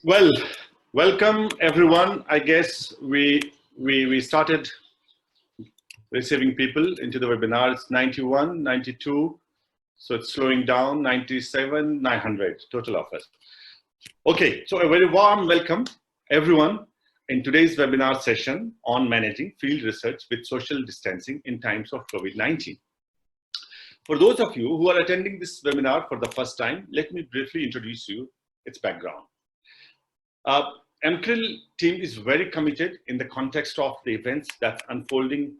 Well, welcome everyone. I guess we started receiving people into the webinar. It's 91, 92, so it's slowing down. 97, 900 total of us. Okay, so a very warm welcome everyone in today's webinar session on managing field research with social distancing in times of COVID-19. For those of you who are attending this webinar for the first time, let me briefly introduce you its background. M-CRIL team is very committed in the context of the events that's unfolding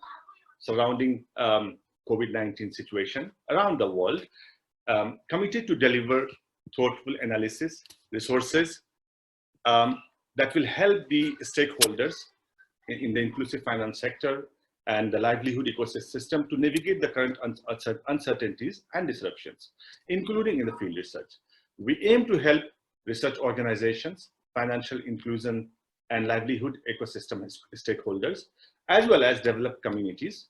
surrounding COVID-19 situation around the world, committed to deliver thoughtful analysis, resources that will help the stakeholders in the inclusive finance sector and the livelihood ecosystem to navigate the current uncertainties and disruptions, including in the field research. We aim to help research organizations, financial inclusion and livelihood ecosystem stakeholders, as well as development communities,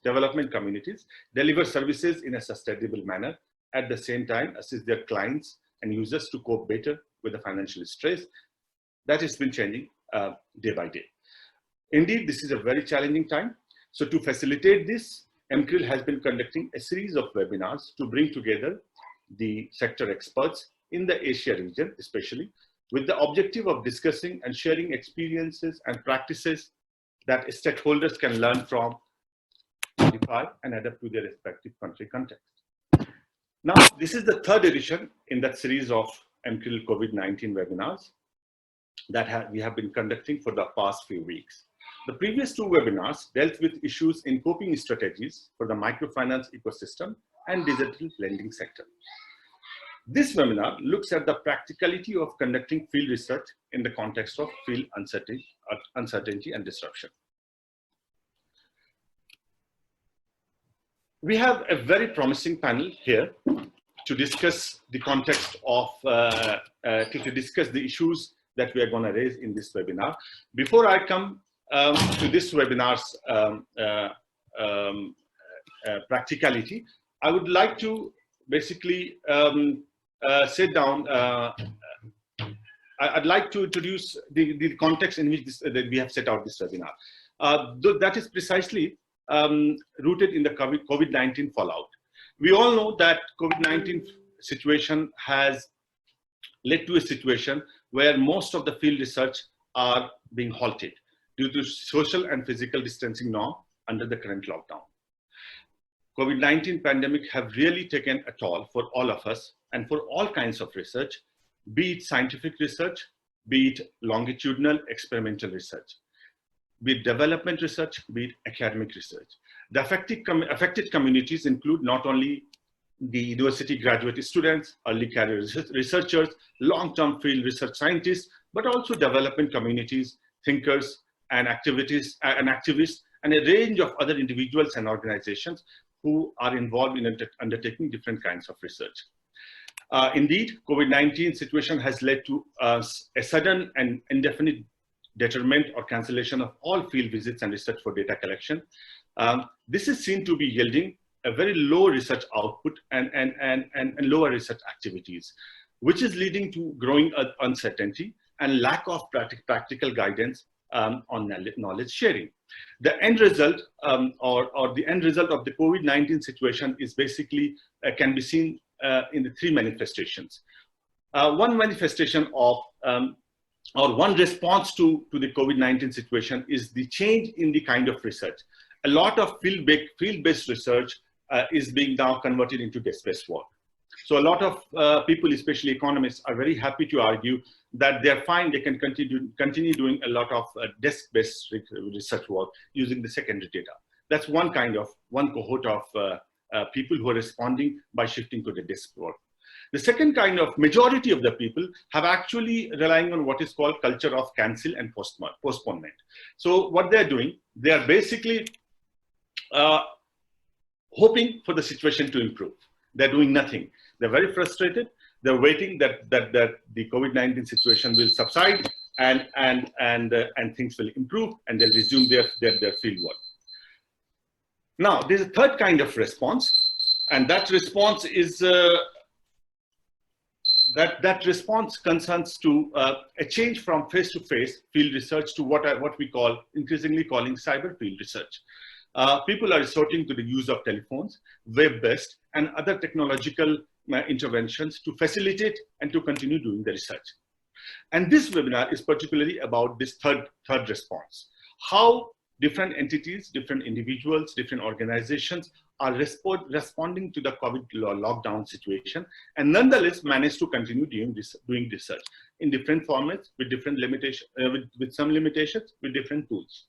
deliver services in a sustainable manner, at the same time assist their clients and users to cope better with the financial stress that has been changing day by day. Indeed, this is a very challenging time. So to facilitate this, M-CRIL has been conducting a series of webinars to bring together the sector experts in the Asia region, especially, with the objective of discussing and sharing experiences and practices that stakeholders can learn from, modify, and adapt to their respective country context. Now, this is the third edition in that series of M-CRIL COVID-19 webinars that we have been conducting for the past few weeks. The previous two webinars dealt with issues in coping strategies for the microfinance ecosystem and digital lending sector. This webinar looks at the practicality of conducting field research in the context of field uncertainty and disruption. We have a very promising panel here to discuss the context of, to discuss the issues that we are going to raise in this webinar. Before I come to this webinar's practicality, I would like to basically sit down. I'd like to introduce the context in which that we have set out this webinar. That is precisely rooted in the COVID-19 fallout. We all know that COVID-19 situation has led to a situation where most of the field research are being halted due to social and physical distancing norm under the current lockdown. COVID-19 pandemic have really taken a toll for all of us and for all kinds of research, be it scientific research, be it longitudinal experimental research, be it development research, be it academic research. The affected communities include not only the university graduate students, early career researchers, long-term field research scientists, but also development communities, thinkers, and activists, and a range of other individuals and organizations who are involved in undertaking different kinds of research. Indeed, COVID-19 situation has led to a sudden and indefinite determent or cancellation of all field visits and research for data collection. This is seen to be yielding a very low research output and lower research activities, which is leading to growing uncertainty and lack of practical guidance on knowledge sharing. The end result or the end result of the COVID-19 situation is basically can be seen in the three manifestations. One manifestation of or one response to the COVID-19 situation is the change in the kind of research. A lot of field-based research is being now converted into desk-based work. So a lot of people, especially economists, are very happy to argue that they're fine, they can continue doing a lot of desk-based research work using the secondary data. That's one cohort of people who are responding by shifting to the desk work. The second kind of majority of the people have actually relying on what is called culture of cancel and postponement. So what they're doing, they are basically hoping for the situation to improve. They're doing nothing. They're very frustrated. They're waiting that the COVID-19 situation will subside and things will improve and they'll resume their field work. Now, there's a third kind of response, and that response is that response concerns to a change from face-to-face field research to what we call increasingly calling cyber field research. People are resorting to the use of telephones, web-based, and other technological interventions to facilitate and to continue doing the research. And this webinar is particularly about this third response: how different entities, different individuals, different organizations are responding to the COVID lockdown situation, and nonetheless manage to continue doing research in different formats with different limitations, with some limitations, with different tools.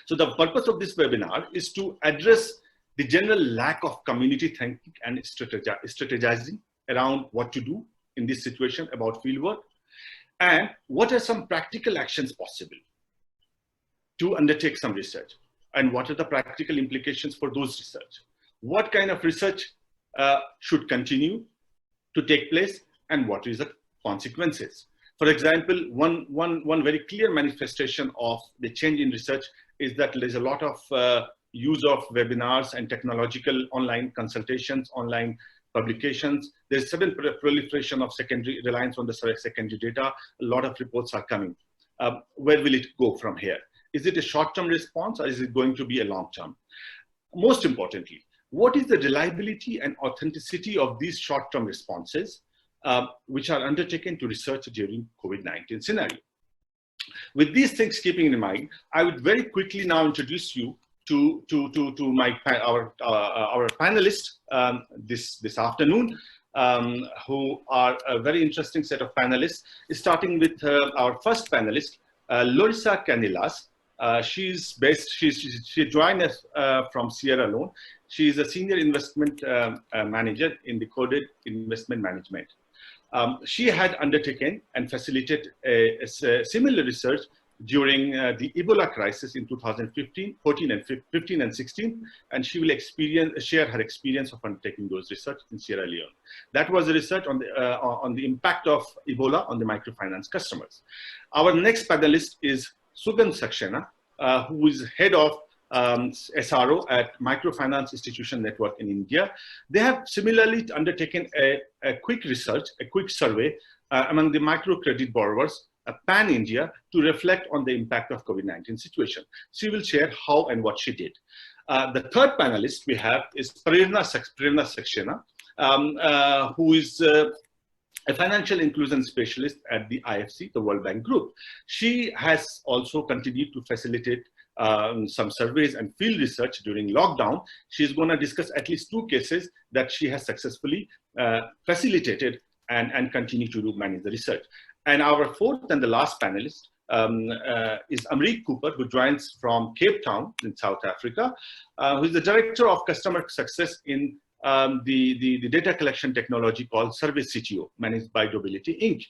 So the purpose of this webinar is to address the general lack of community thinking and strategizing around what to do in this situation about fieldwork, and what are some practical actions possible to undertake some research, and what are the practical implications for those research. What kind of research should continue to take place, and what is the consequences? For example, one very clear manifestation of the change in research is that there's a lot of use of webinars and technological online consultations, online publications. There's sudden proliferation of secondary reliance on the secondary data. A lot of reports are coming. Where will it go from here? Is it a short-term response, or is it going to be a long-term? Most importantly, what is the reliability and authenticity of these short-term responses which are undertaken to research during COVID-19 scenario? With these things keeping in mind, I would very quickly now introduce you to our panelists this afternoon, who are a very interesting set of panelists, starting with our first panelist, Larissa Canillas. She joined us from Sierra Leone. She is a senior investment manager in the Coded Investment Management. She had undertaken and facilitated a similar research during the Ebola crisis in 2015 and 16, and she will share her experience of undertaking those research in Sierra Leone. That was a research on the impact of Ebola on the microfinance customers. Our next panelist is Sugan Saxena, who is head of SRO at Microfinance Institution Network in India. They have similarly undertaken a quick research, a quick survey among the microcredit borrowers pan-India to reflect on the impact of COVID-19 situation. She will share how and what she did. The third panelist we have is Prerna Saxena, who is a financial inclusion specialist at the IFC, the World Bank Group. She has also continued to facilitate some surveys and field research during lockdown. She's going to discuss at least 2 cases that she has successfully facilitated and continue to manage the research. And our fourth and the last panelist is M-CRIL Cooper, who joins from Cape Town in South Africa, who is the Director of Customer Success in the data collection technology called Service CTO, managed by Dobility Inc.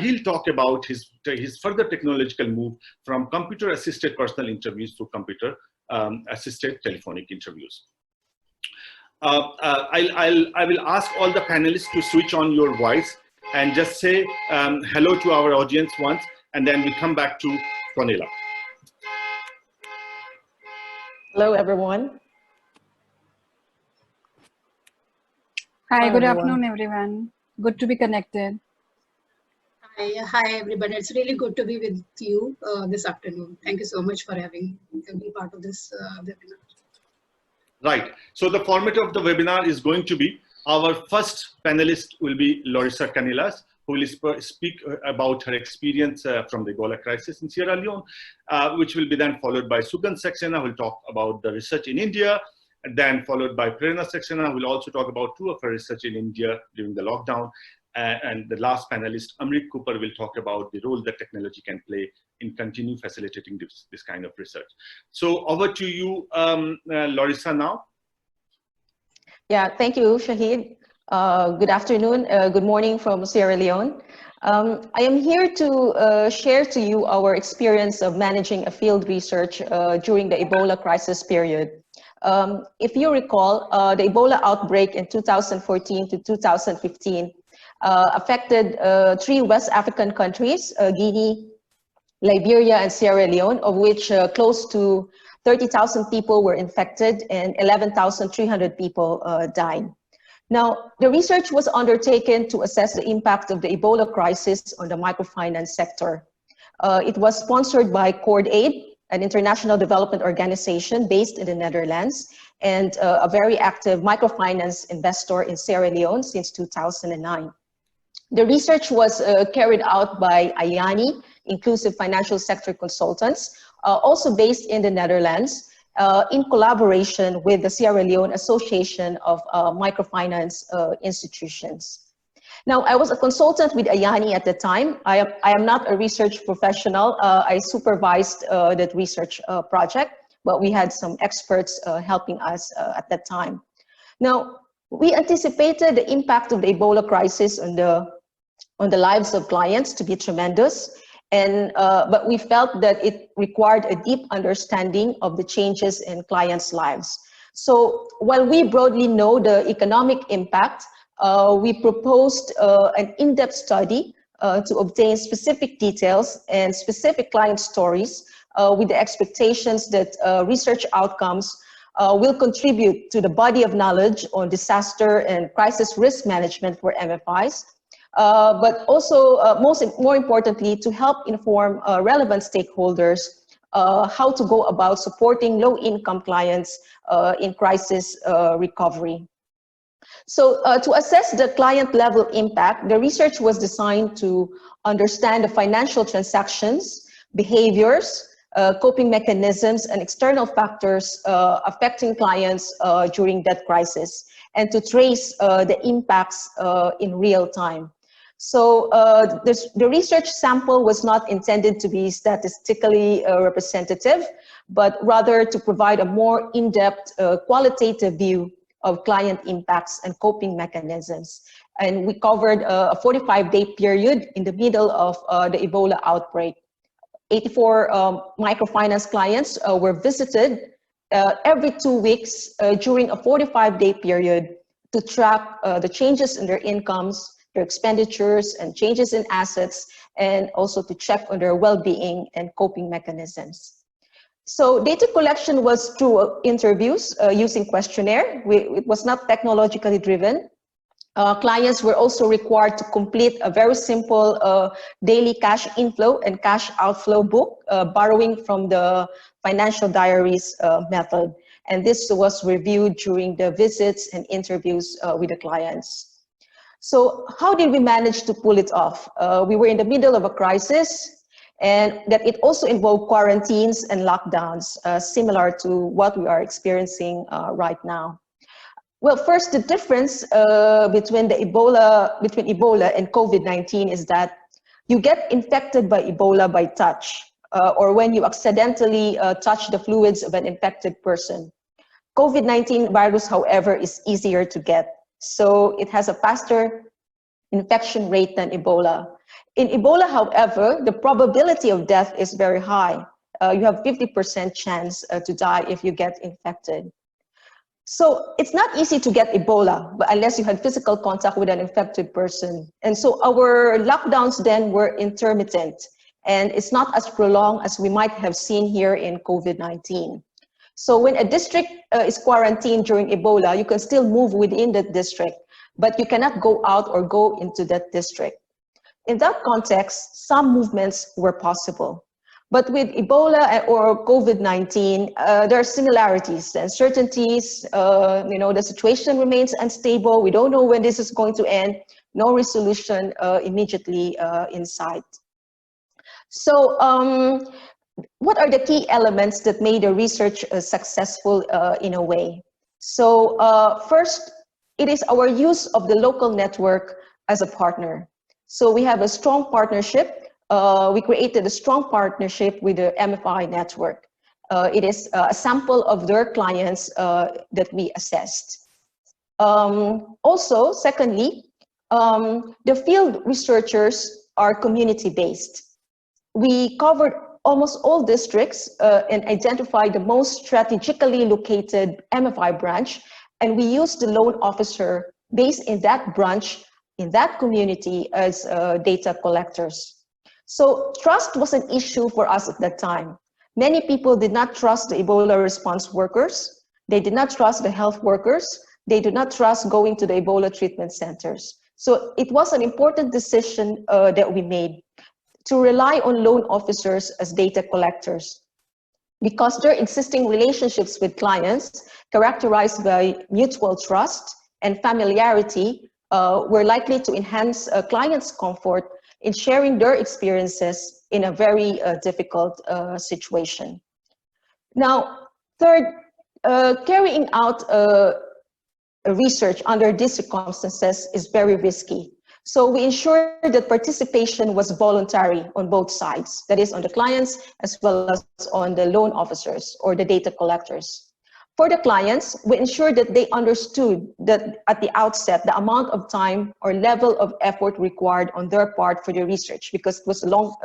He'll talk about his further technological move from computer-assisted personal interviews to computer-assisted telephonic interviews. I will ask all the panelists to switch on your voice and just say hello to our audience once, and then we come back to Cornelia. Hello, everyone. Hi, good afternoon, everyone. Good to be connected. Hi, everybody. It's really good to be with you this afternoon. Thank you so much for having me part of this webinar. Right. So the format of the webinar is going to be, our first panelist will be Larissa Canillas, who will speak about her experience from the Ebola crisis in Sierra Leone, which will be then followed by Sugan Saxena, who will talk about the research in India, and then followed by Prerna Saxena, who will also talk about 2 of her research in India during the lockdown. And the last panelist, M-CRIL Cooper, will talk about the role that technology can play in continue facilitating this kind of research. So over to you, Larissa, now. Yeah, thank you, Shahid. Good afternoon, good morning from Sierra Leone. I am here to share to you our experience of managing a field research during the Ebola crisis period. If you recall, the Ebola outbreak in 2014 to 2015 affected 3 West African countries, Guinea, Liberia, and Sierra Leone, of which close to 30,000 people were infected and 11,300 people died. Now, the research was undertaken to assess the impact of the Ebola crisis on the microfinance sector. It was sponsored by CordAid, an international development organization based in the Netherlands, and a very active microfinance investor in Sierra Leone since 2009. The research was carried out by IANI, Inclusive Financial Sector Consultants, also based in the Netherlands, in collaboration with the Sierra Leone Association of Microfinance Institutions. Now, I was a consultant with IANI at the time. I am not a research professional. I supervised that research project, but we had some experts helping us at that time. Now, we anticipated the impact of the Ebola crisis on the lives of clients to be tremendous, but we felt that it required a deep understanding of the changes in clients' lives. So while we broadly know the economic impact, we proposed an in-depth study to obtain specific details and specific client stories with the expectations that research outcomes will contribute to the body of knowledge on disaster and crisis risk management for MFIs, but also more importantly, to help inform relevant stakeholders how to go about supporting low-income clients in crisis recovery. So to assess the client level impact, the research was designed to understand the financial transactions, behaviors, coping mechanisms, and external factors affecting clients during that crisis, and to trace the impacts in real time. So the research sample was not intended to be statistically representative, but rather to provide a more in-depth qualitative view of client impacts and coping mechanisms. And we covered a 45-day period in the middle of the Ebola outbreak. 84 microfinance clients were visited every 2 weeks during a 45-day period to track the changes in their incomes, their expenditures, and changes in assets, and also to check on their well-being and coping mechanisms. So data collection was through interviews using questionnaire. It was not technologically driven. Clients were also required to complete a very simple daily cash inflow and cash outflow book, borrowing from the financial diaries method. And this was reviewed during the visits and interviews with the clients. So how did we manage to pull it off? We were in the middle of a crisis, and that it also involved quarantines and lockdowns, similar to what we are experiencing right now. Well, first, the difference between Ebola and COVID-19 is that you get infected by Ebola by touch, or when you accidentally touch the fluids of an infected person. COVID-19 virus, however, is easier to get. So it has a faster infection rate than Ebola. In Ebola, however, the probability of death is very high. You have 50% chance to die if you get infected. So it's not easy to get Ebola, but unless you had physical contact with an infected person. And so our lockdowns then were intermittent, and it's not as prolonged as we might have seen here in COVID-19. So when a district is quarantined during Ebola, you can still move within that district, but you cannot go out or go into that district. In that context, some movements were possible. But with Ebola or COVID-19, there are similarities, uncertainties, the situation remains unstable. We don't know when this is going to end, no resolution immediately in sight. So what are the key elements that made the research successful in a way? So first, it is our use of the local network as a partner. So we have a strong partnership. We created a strong partnership with the MFI network. It is a sample of their clients that we assessed. Also, secondly, the field researchers are community-based. We covered almost all districts and identified the most strategically located MFI branch, and we used the loan officer based in that branch, in that community, as data collectors. So trust was an issue for us at that time. Many people did not trust the Ebola response workers. They did not trust the health workers. They do not trust going to the Ebola treatment centers. So it was an important decision that we made to rely on loan officers as data collectors, because their existing relationships with clients, characterized by mutual trust and familiarity, were likely to enhance clients' comfort in sharing their experiences in a very difficult situation. Now, third, carrying out research under these circumstances is very risky. So we ensured that participation was voluntary on both sides, that is on the clients as well as on the loan officers or the data collectors. For the clients, we ensured that they understood that at the outset, the amount of time or level of effort required on their part for the research, because it was long,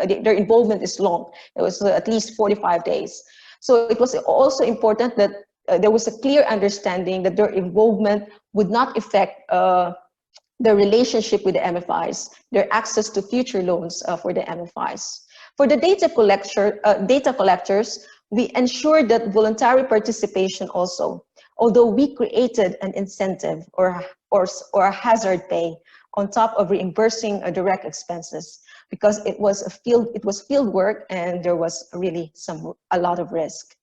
their involvement is long. It was at least 45 days. So it was also important that there was a clear understanding that their involvement would not affect the relationship with the MFIs, their access to future loans for the MFIs. For the data collectors, we ensured that voluntary participation also, although we created an incentive or a hazard pay on top of reimbursing direct expenses, because it was field work and there was really a lot of risk.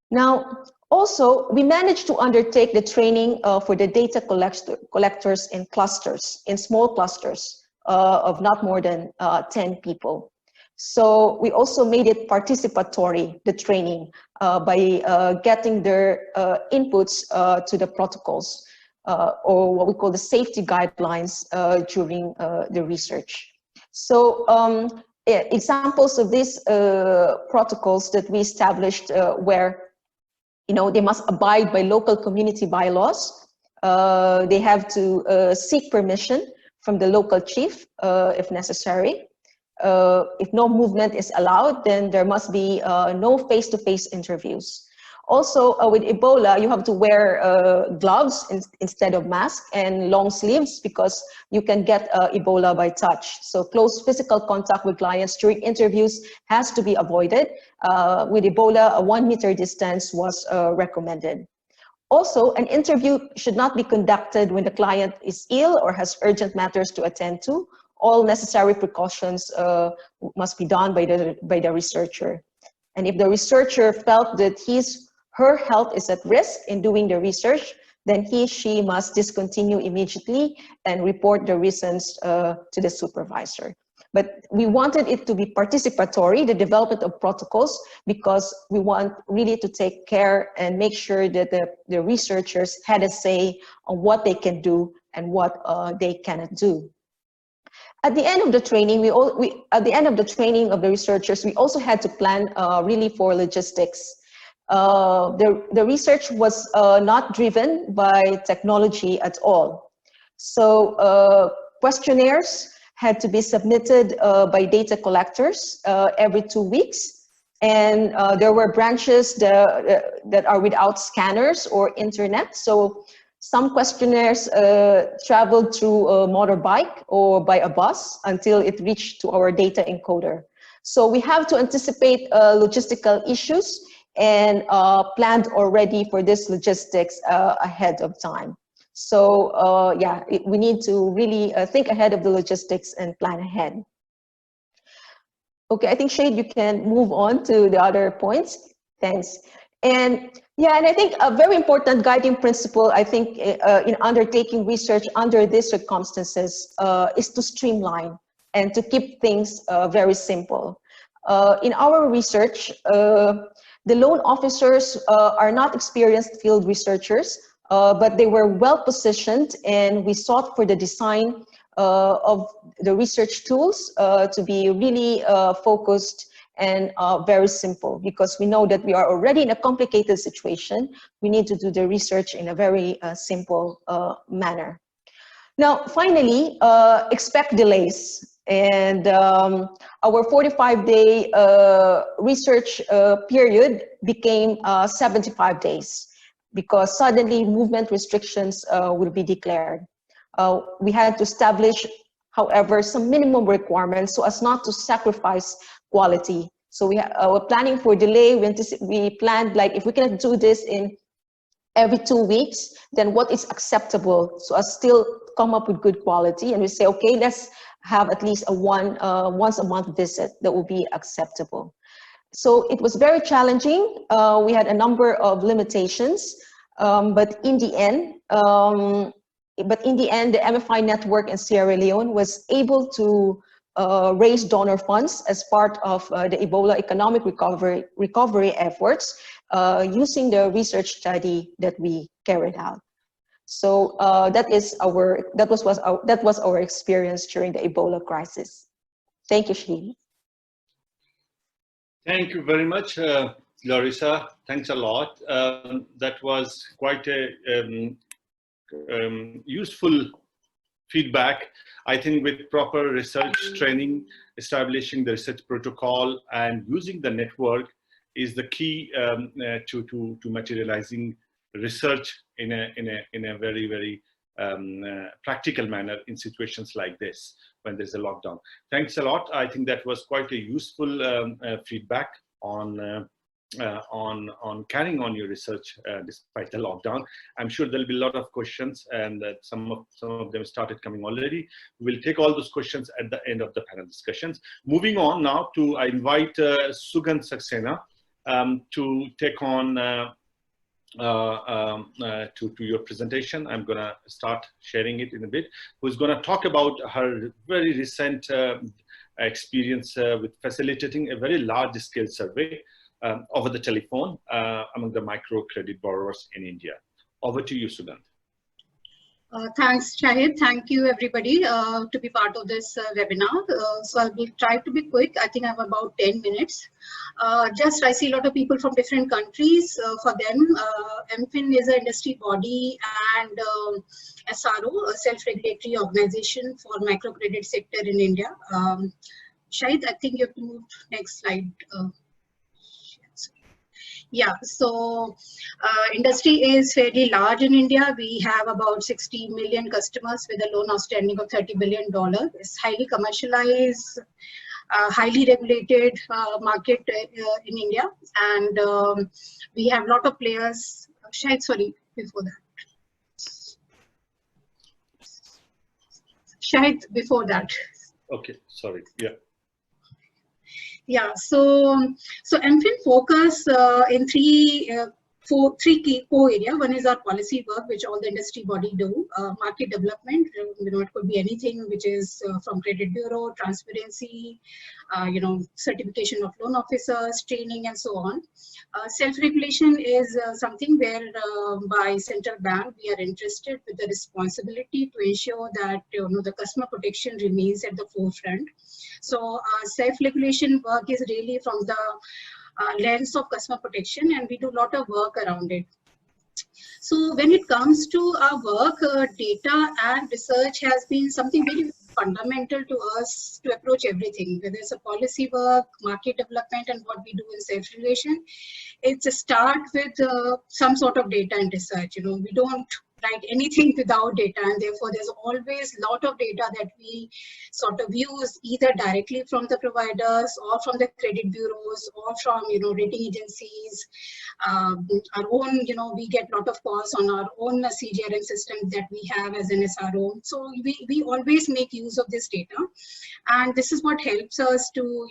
Now, also, we managed to undertake the training for the data collectors in clusters, in small clusters of not more than 10 people. So we also made it participatory, the training, by getting their inputs to the protocols or what we call the safety guidelines during the research. So examples of these protocols that we established were, they must abide by local community bylaws. They have to seek permission from the local chief if necessary. If no movement is allowed, then there must be no face-to-face interviews. Also, with Ebola, you have to wear gloves instead of masks and long sleeves, because you can get Ebola by touch. So close physical contact with clients during interviews has to be avoided. With Ebola, a 1 meter distance was recommended. Also, an interview should not be conducted when the client is ill or has urgent matters to attend to. All necessary precautions must be done by the researcher. And if the researcher felt that her health is at risk in doing the research, then she must discontinue immediately and report the reasons to the supervisor. But we wanted it to be participatory, the development of protocols, because we want really to take care and make sure that the researchers had a say on what they can do and what they cannot do. At the end of the training, at the end of the training of the researchers, we also had to plan really for logistics. The research was not driven by technology at all. So questionnaires had to be submitted by data collectors every 2 weeks. And there were branches that are without scanners or internet. So some questionnaires traveled through a motorbike or by a bus until it reached to our data encoder. So we have to anticipate logistical issues and planned already for this logistics ahead of time. So yeah, we need to really think ahead of the logistics and plan ahead. Okay, I think Shade, you can move on to the other points. Thanks. And yeah, and I think a very important guiding principle, I think, in undertaking research under these circumstances is to streamline and to keep things very simple. In our research, the loan officers are not experienced field researchers, but they were well positioned, and we sought for the design of the research tools to be really focused and very simple, because we know that we are already in a complicated situation. We need to do the research in a very simple manner. Now, finally, expect delays. And our 45-day research period became 75 days because suddenly movement restrictions will be declared. We had to establish, however, some minimum requirements so as not to sacrifice quality. So we were planning for delay. We planned, like, if we cannot do this in every 2 weeks, then what is acceptable? So I still come up with good quality, and we say, okay, let's have at least a once a month visit that will be acceptable. So it was very challenging. We had a number of limitations, but in the end, the MFI network in Sierra Leone was able to raise donor funds as part of the Ebola economic recovery efforts, using the research study that we carried out. So that was our experience during the Ebola crisis. Thank you, Shaheen. Thank you very much, Larissa. Thanks a lot. That was quite a useful feedback. I think with proper research training, establishing the research protocol, and using the network is the key to materializing research in a very, very practical manner in situations like this when there's a lockdown. Thanks a lot. I think that was quite a useful feedback on carrying on your research despite the lockdown. I'm sure there'll be a lot of questions, and some of them started coming already. We'll take all those questions at the end of the panel discussions. Moving on now to, I invite Sugandh Saxena to take on to your presentation. I'm gonna start sharing it in a bit. Who's gonna talk about her very recent experience with facilitating a very large scale survey over the telephone among the microcredit borrowers in India. Over to you, Sugandh. Thanks, Shahid. Thank you, everybody, to be part of this webinar. So I will try to be quick. I think I have about 10 minutes. I see a lot of people from different countries. For them, M-CRIL is an industry body and SRO, a self-regulatory organization for microcredit sector in India. Shahid, I think you have to move next slide. Yeah, so industry is fairly large in India. We have about 60 million customers with a loan outstanding of $30 billion. It's highly commercialized, highly regulated market in India. And we have a lot of players. Shahid, sorry, before that. Shahid, before that. Okay, sorry, yeah. Yeah, so M-CRIL focus in three key core areas. One is our policy work, which all the industry body do. Market development, it could be anything which is from credit bureau, transparency, certification of loan officers, training, and so on. Self-regulation is something where by central bank we are interested with the responsibility to ensure that the customer protection remains at the forefront. So self-regulation work is really from the lens of customer protection, and we do a lot of work around it. So when it comes to our work, data and research has been something very fundamental to us to approach everything, whether it's a policy work, market development, and what we do in self-regulation. It's a start with some sort of data and research. We don't write anything without data, and therefore there's always a lot of data that we sort of use either directly from the providers or from the credit bureaus or from rating agencies. Our own, we get a lot of calls on our own CGRM system that we have as an SRO. So we always make use of this data, and this is what helps us to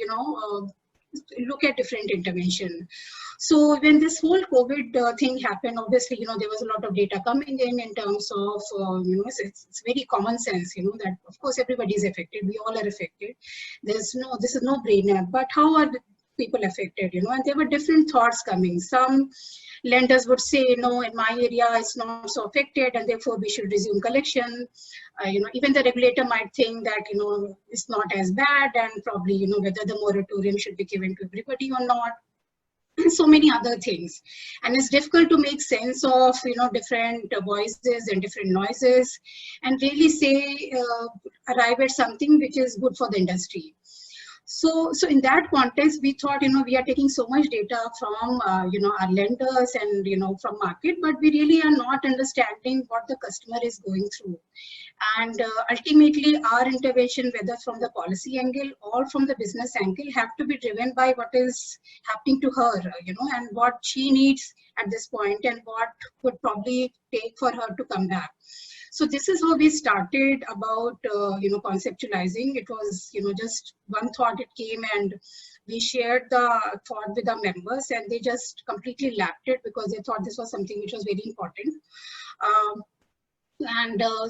look at different intervention. So when this whole COVID thing happened, obviously, there was a lot of data coming in terms of, it's very common sense, that of course everybody is affected. We all are affected. This is no brainer. But how are people affected? And there were different thoughts coming. Some lenders would say, no, in my area it's not so affected, and therefore we should resume collection. Even the regulator might think that it's not as bad, and probably whether the moratorium should be given to everybody or not. So many other things, and it's difficult to make sense of different voices and different noises, and really say arrive at something which is good for the industry. So in that context, we thought we are taking so much data from our lenders and from market, but we really are not understanding what the customer is going through. And ultimately, our intervention, whether from the policy angle or from the business angle, have to be driven by what is happening to her, and what she needs at this point, and what would probably take for her to come back. So this is how we started about, conceptualizing. It was, just one thought it came, and we shared the thought with our members, and they just completely lapped it because they thought this was something which was very important.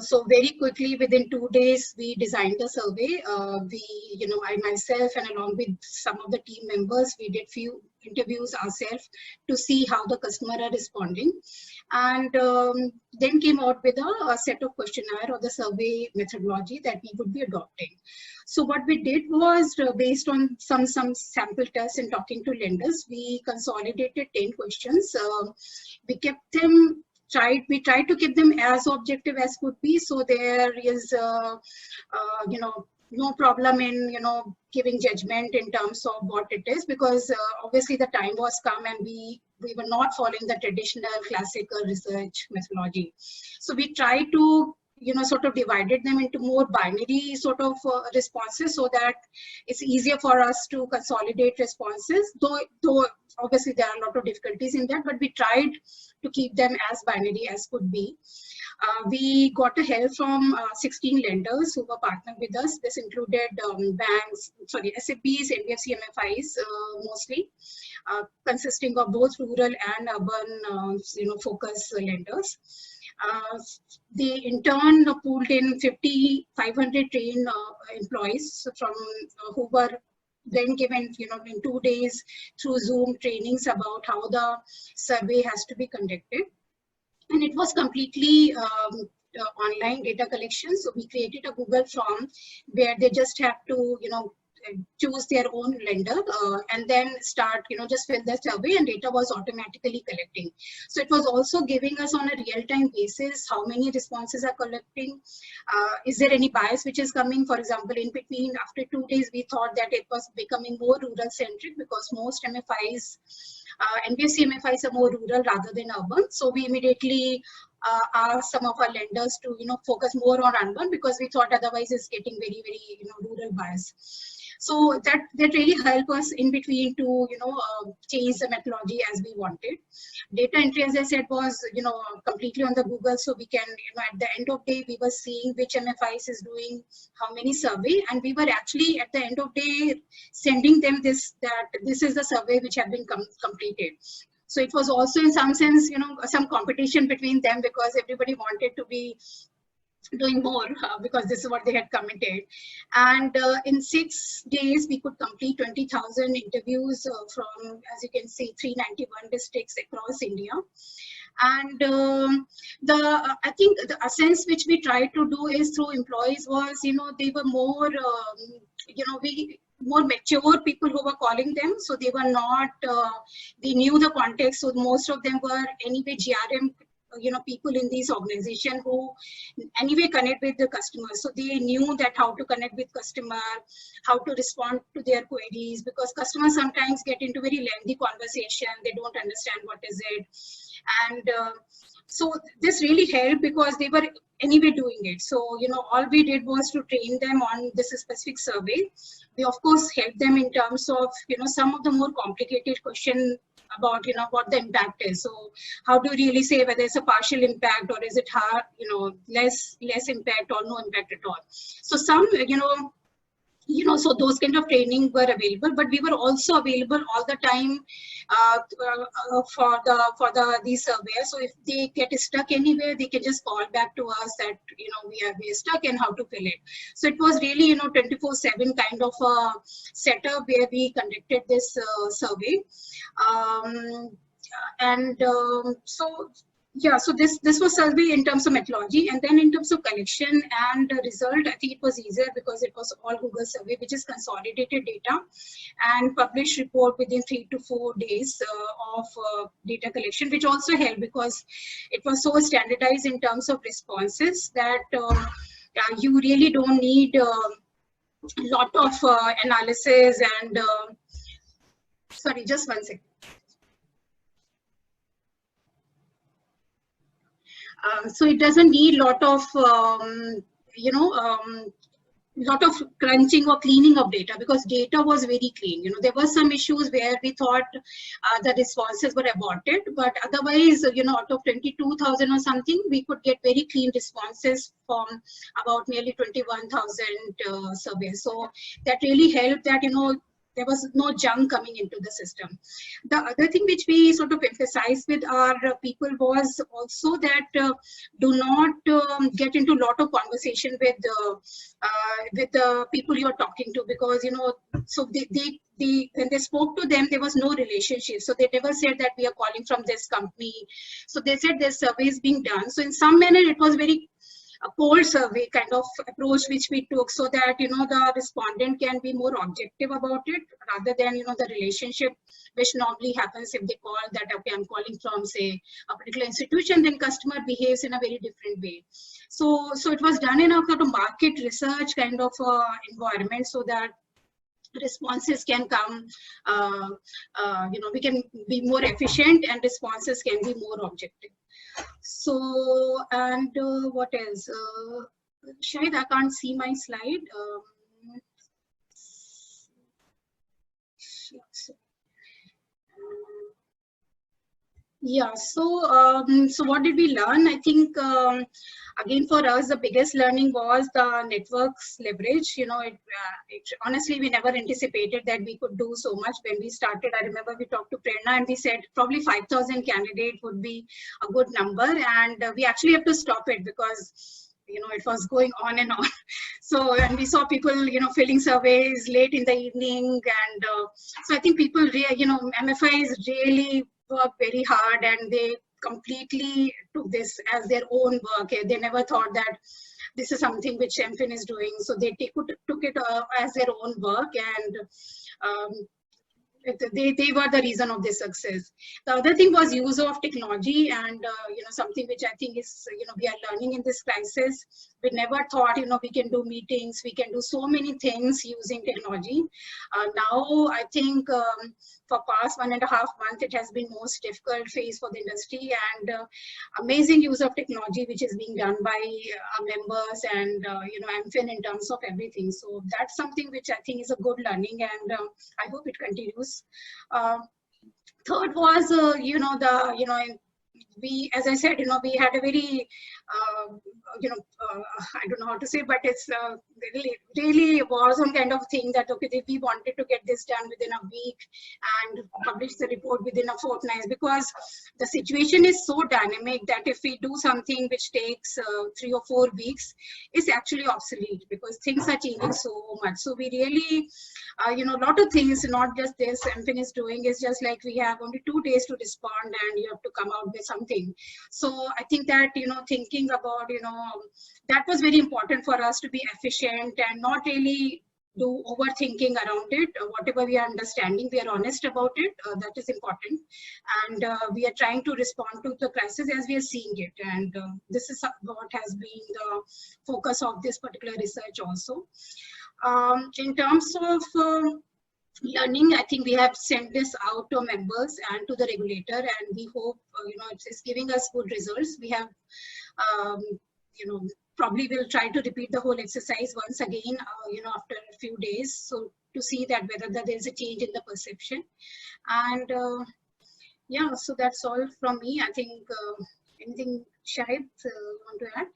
So very quickly, within 2 days, we designed the survey. I myself and along with some of the team members, we did few interviews ourselves to see how the customer are responding, and then came out with a set of questionnaire or the survey methodology that we would be adopting. So what we did was, based on some sample tests and talking to lenders, we consolidated 10 questions. We kept them. We tried to keep them as objective as could be, so there is, no problem in, giving judgment in terms of what it is, because obviously the time was come and we were not following the traditional classical research methodology. So we tried to, sort of divided them into more binary sort of responses, so that it's easier for us to consolidate responses, though obviously there are a lot of difficulties in that, but we tried to keep them as binary as could be. We got a help from 16 lenders who were partnered with us. This included SFBs, NBFC, MFIs mostly, consisting of both rural and urban, focus lenders. They in turn pulled in 500 trained employees from who were then given, in 2 days through Zoom trainings about how the survey has to be conducted. And it was completely online data collection. So we created a Google form where they just have to, choose their own lender and then start, just fill the survey, and data was automatically collecting. So it was also giving us on a real-time basis how many responses are collecting. Is there any bias which is coming? For example, in between, after 2 days, we thought that it was becoming more rural-centric because most MFIs, NBFC MFIs are more rural rather than urban. So we immediately asked some of our lenders to, focus more on urban, because we thought otherwise it's getting very, very, rural bias. So that really helped us in between to, change the methodology as we wanted. Data entry, as I said, was, completely on the Google. So we can, at the end of day, we were seeing which MFIs is doing how many survey. And we were actually at the end of day sending them that this is the survey which have been completed. So it was also in some sense, some competition between them, because everybody wanted to be doing more because this is what they had committed. And in 6 days, we could complete 20,000 interviews from, as you can see, 391 districts across India. And I think the essence which we tried to do is through employees was, they were more, more mature people who were calling them. So they were not, they knew the context. So most of them were anyway GRM, people in these organizations who anyway connect with the customers. So they knew that how to connect with customer, how to respond to their queries, because customers sometimes get into very lengthy conversation. They don't understand what is it. And so this really helped because they were anyway doing it. So, all we did was to train them on this specific survey. We of course helped them in terms of, some of the more complicated questions about, what the impact is. So how do you really say whether it's a partial impact or is it hard, less impact or no impact at all. So some, so those kind of training were available, but we were also available all the time for these surveys. So if they get stuck anywhere, they can just call back to us that, we are stuck and how to fill it. So it was really, 24/7 kind of a setup where we conducted this survey. Yeah, so this was survey in terms of methodology, and then in terms of collection and result, I think it was easier because it was all Google survey, which is consolidated data and published report within 3 to 4 days of data collection, which also helped because it was so standardized in terms of responses that you really don't need a lot of analysis and sorry, just one second. So it doesn't need a lot of lot of crunching or cleaning of data, because data was very clean. There were some issues where we thought the responses were aborted, but otherwise, out of 22,000 or something, we could get very clean responses from about nearly 21,000 surveys. So that really helped that, there was no junk coming into the system. The other thing which we sort of emphasized with our people was also that do not get into a lot of conversation with the people you are talking to, because so when they spoke to them, there was no relationship. So they never said that we are calling from this company. So they said there's surveys being done. So in some manner, it was very a cold survey kind of approach which we took, so that the respondent can be more objective about it, rather than the relationship which normally happens if they call that, okay, I'm calling from, say, a particular institution, then customer behaves in a very different way. So it was done in a sort of market research kind of environment, so that responses can come, we can be more efficient and responses can be more objective. So, and what else? Shahid, I can't see my slide. Yeah, so what did we learn? I think, again, for us, the biggest learning was the network's leverage. Honestly, we never anticipated that we could do so much when we started. I remember we talked to Prerna and we said probably 5,000 candidates would be a good number. And we actually have to stop it because it was going on and on. So, and we saw people, filling surveys late in the evening. And so I think people, MFIs really work very hard, and they completely took this as their own work. They never thought that this is something which M-CRIL is doing. So they took it as their own work, and they were the reason of this success. The other thing was use of technology, and something which I think is we are learning in this crisis. We never thought we can do meetings, we can do so many things using technology. Now I think for past 1.5 months it has been most difficult phase for the industry, and amazing use of technology which is being done by our members and M-CRIL in terms of everything. So that's something which I think is a good learning, and I hope it continues. Third was we, as I said, we had a very I don't know how to say, but it's really was some kind of thing that, okay, we wanted to get this done within a week and publish the report within a fortnight, because the situation is so dynamic that if we do something which takes 3 or 4 weeks, it's actually obsolete, because things are changing so much. So we really, a lot of things, not just this M-CRIL is doing, is just like we have only 2 days to respond and you have to come out with something. So I think that, thinking about, that was very important for us to be efficient and not really do overthinking around it. Whatever we are understanding, we are honest about it. That is important. And we are trying to respond to the crisis as we are seeing it. And this is what has been the focus of this particular research also. In terms of learning, I think we have sent this out to members and to the regulator, and we hope it's giving us good results. We have probably will try to repeat the whole exercise once again after a few days, so to see that whether there is a change in the perception. And yeah, so that's all from me. I think anything, Shahid, want to add?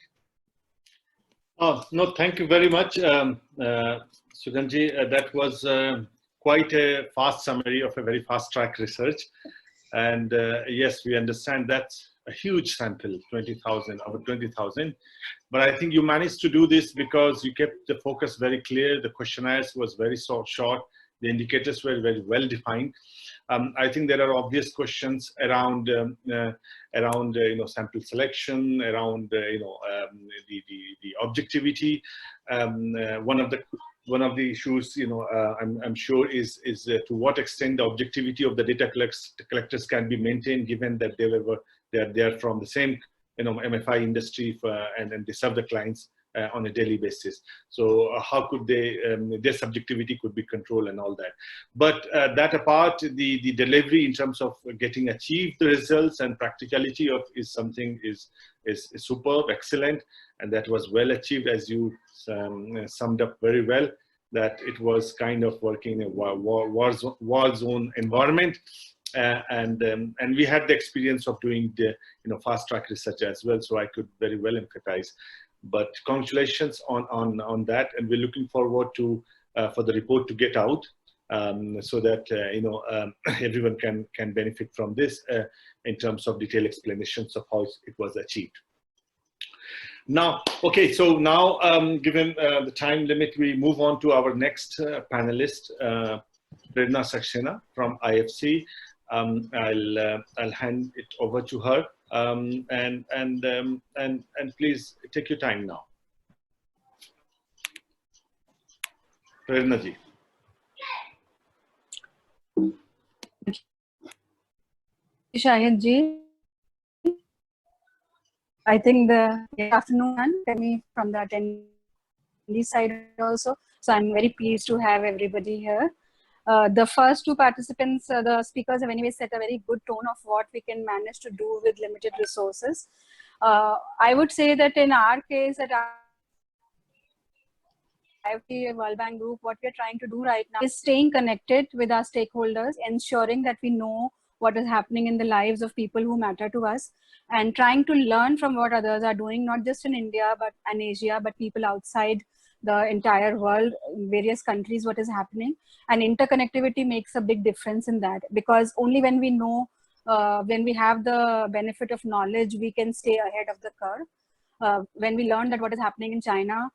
Oh, no, thank you very much, Suganji. That was quite a fast summary of a very fast track research. And yes, we understand that's a huge sample, 20,000, over 20,000. But I think you managed to do this because you kept the focus very clear. The questionnaires was very short. The indicators were very well defined. I think there are obvious questions around sample selection, around the objectivity. One of the issues I'm sure is to what extent the objectivity of the data collectors can be maintained, given that they're from the same MFI industry and they serve the clients on a daily basis. So how could they, their subjectivity could be controlled and all that. But that apart, the delivery in terms of getting achieved the results and practicality of is something is superb, excellent, and that was well achieved, as you summed up very well, that it was kind of working in a war zone environment. And we had the experience of doing the fast track research as well, so I could very well empathize. But congratulations on that, and we're looking forward to for the report to get out, so that everyone can benefit from this in terms of detailed explanations of how it was achieved. Now, okay, so now given the time limit, we move on to our next panelist, Prerna Saxena from IFC. I'll hand it over to her, and please take your time now. Prerna ji. Shahid ji, I think the afternoon coming from the attendee side also. So I'm very pleased to have everybody here. The first two participants, the speakers have anyway set a very good tone of what we can manage to do with limited resources. I would say that in our case at IFT World Bank Group, what we're trying to do right now is staying connected with our stakeholders, ensuring that we know what is happening in the lives of people who matter to us, and trying to learn from what others are doing, not just in India and Asia, but people outside the entire world, in various countries, what is happening. And interconnectivity makes a big difference in that, because only when we know, when we have the benefit of knowledge, we can stay ahead of the curve. When we learn that what is happening in China,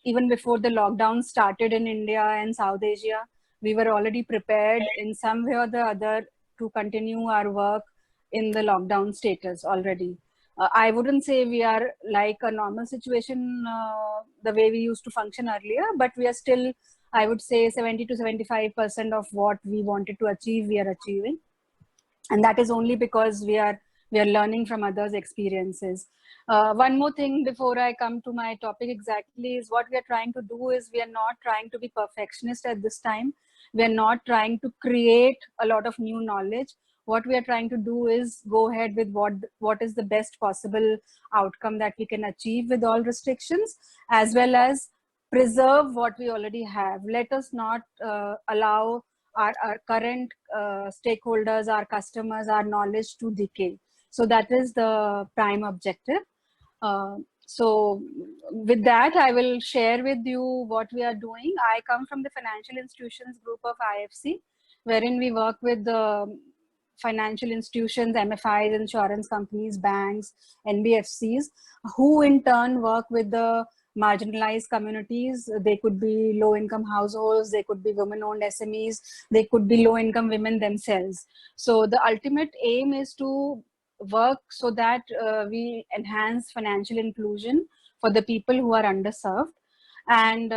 even before the lockdown started in India and South Asia, we were already prepared in some way or the other to continue our work in the lockdown status already. I wouldn't say we are like a normal situation the way we used to function earlier, but we are still, I would say 70 to 75% of what we wanted to achieve, we are achieving. And that is only because we are learning from others' experiences. One more thing before I come to my topic exactly is what we are trying to do is we are not trying to be perfectionist at this time. We are not trying to create a lot of new knowledge. What we are trying to do is go ahead with what is the best possible outcome that we can achieve with all restrictions, as well as preserve what we already have. Let us not allow our current stakeholders, our customers, our knowledge to decay. So that is the prime objective. So with that, I will share with you what we are doing. I come from the financial institutions group of IFC, wherein we work with the financial institutions, MFIs, insurance companies, banks, NBFCs, who in turn work with the marginalized communities. They could be low-income households, they could be women-owned SMEs, they could be low-income women themselves. So the ultimate aim is to work so that we enhance financial inclusion for the people who are underserved. And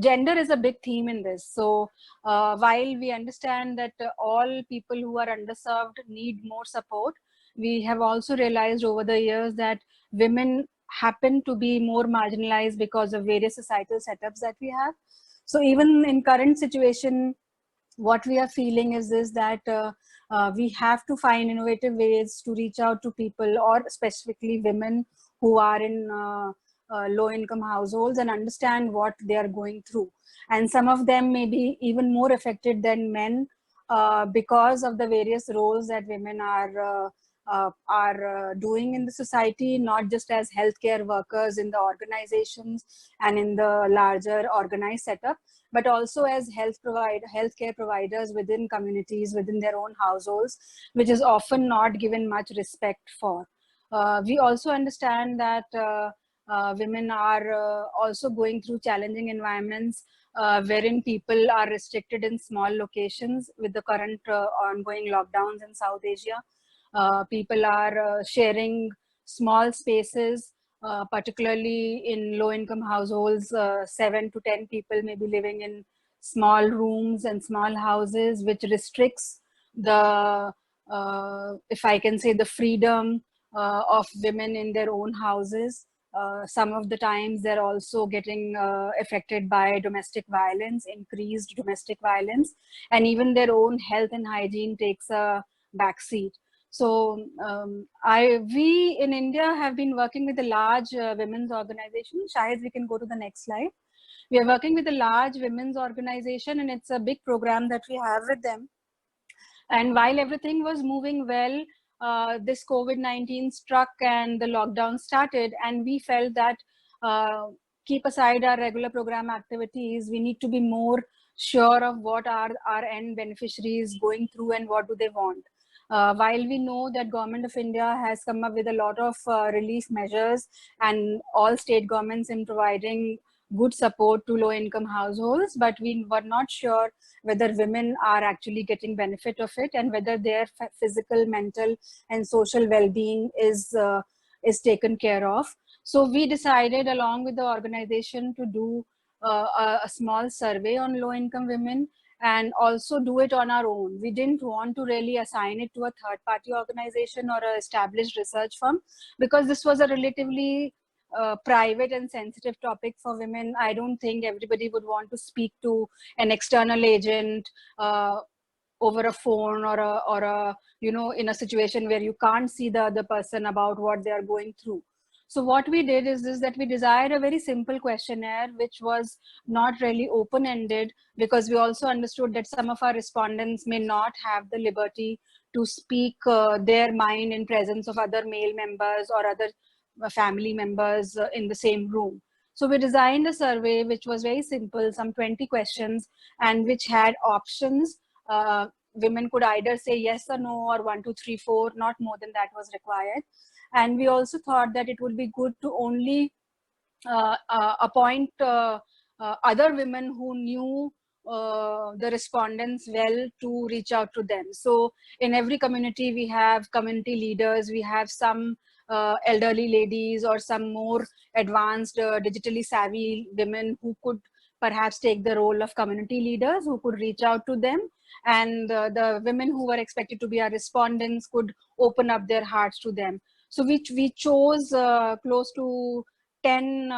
gender is a big theme in this. So while we understand that all people who are underserved need more support, we have also realized over the years that women happen to be more marginalized because of various societal setups that we have. So even in current situation, what we are feeling is this, that we have to find innovative ways to reach out to people, or specifically women who are in low-income households, and understand what they are going through. And some of them may be even more affected than men because of the various roles that women are doing in the society, not just as healthcare workers in the organizations and in the larger organized setup, but also as healthcare providers within communities, within their own households, which is often not given much respect for. We also understand that women are also going through challenging environments wherein people are restricted in small locations with the current ongoing lockdowns in South Asia. People are sharing small spaces, particularly in low-income households. 7 to 10 people may be living in small rooms and small houses, which restricts the, if I can say, the freedom of women in their own houses. Some of the times they're also getting affected by domestic violence, increased domestic violence, and even their own health and hygiene takes a backseat. So we in India have been working with a large women's organization. Shahid, we can go to the next slide. We are working with a large women's organization, and it's a big program that we have with them. And while everything was moving well, this COVID-19 struck and the lockdown started, and we felt that keep aside our regular program activities, we need to be more sure of what are our end beneficiaries going through and what do they want. While we know that Government of India has come up with a lot of relief measures, and all state governments in providing good support to low-income households, but we were not sure whether women are actually getting benefit of it, and whether their physical, mental, and social well-being is taken care of. So we decided, along with the organization, to do a small survey on low-income women, and also do it on our own. We didn't want to really assign it to a third-party organization or an established research firm, because this was a relatively private and sensitive topic for women. I don't think everybody would want to speak to an external agent over a phone, or a in a situation where you can't see the other person about what they are going through. So what we did is that we desired a very simple questionnaire, which was not really open-ended, because we also understood that some of our respondents may not have the liberty to speak their mind in presence of other male members or other family members in the same room. So we designed a survey which was very simple, some 20 questions, and which had options. Women could either say yes or no, or 1, 2, 3, 4, not more than that was required. And we also thought that it would be good to only appoint other women who knew the respondents well to reach out to them. So in every community, we have community leaders, we have some elderly ladies, or some more advanced digitally savvy women who could perhaps take the role of community leaders, who could reach out to them. And the women who were expected to be our respondents could open up their hearts to them. So we chose close to 10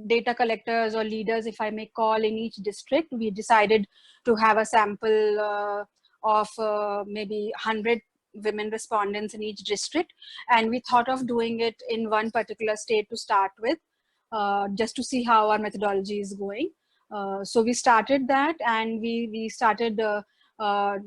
data collectors or leaders, if I may call, in each district. We decided to have a sample of maybe 100 women respondents in each district. And we thought of doing it in one particular state to start with, just to see how our methodology is going. So we started that, and we started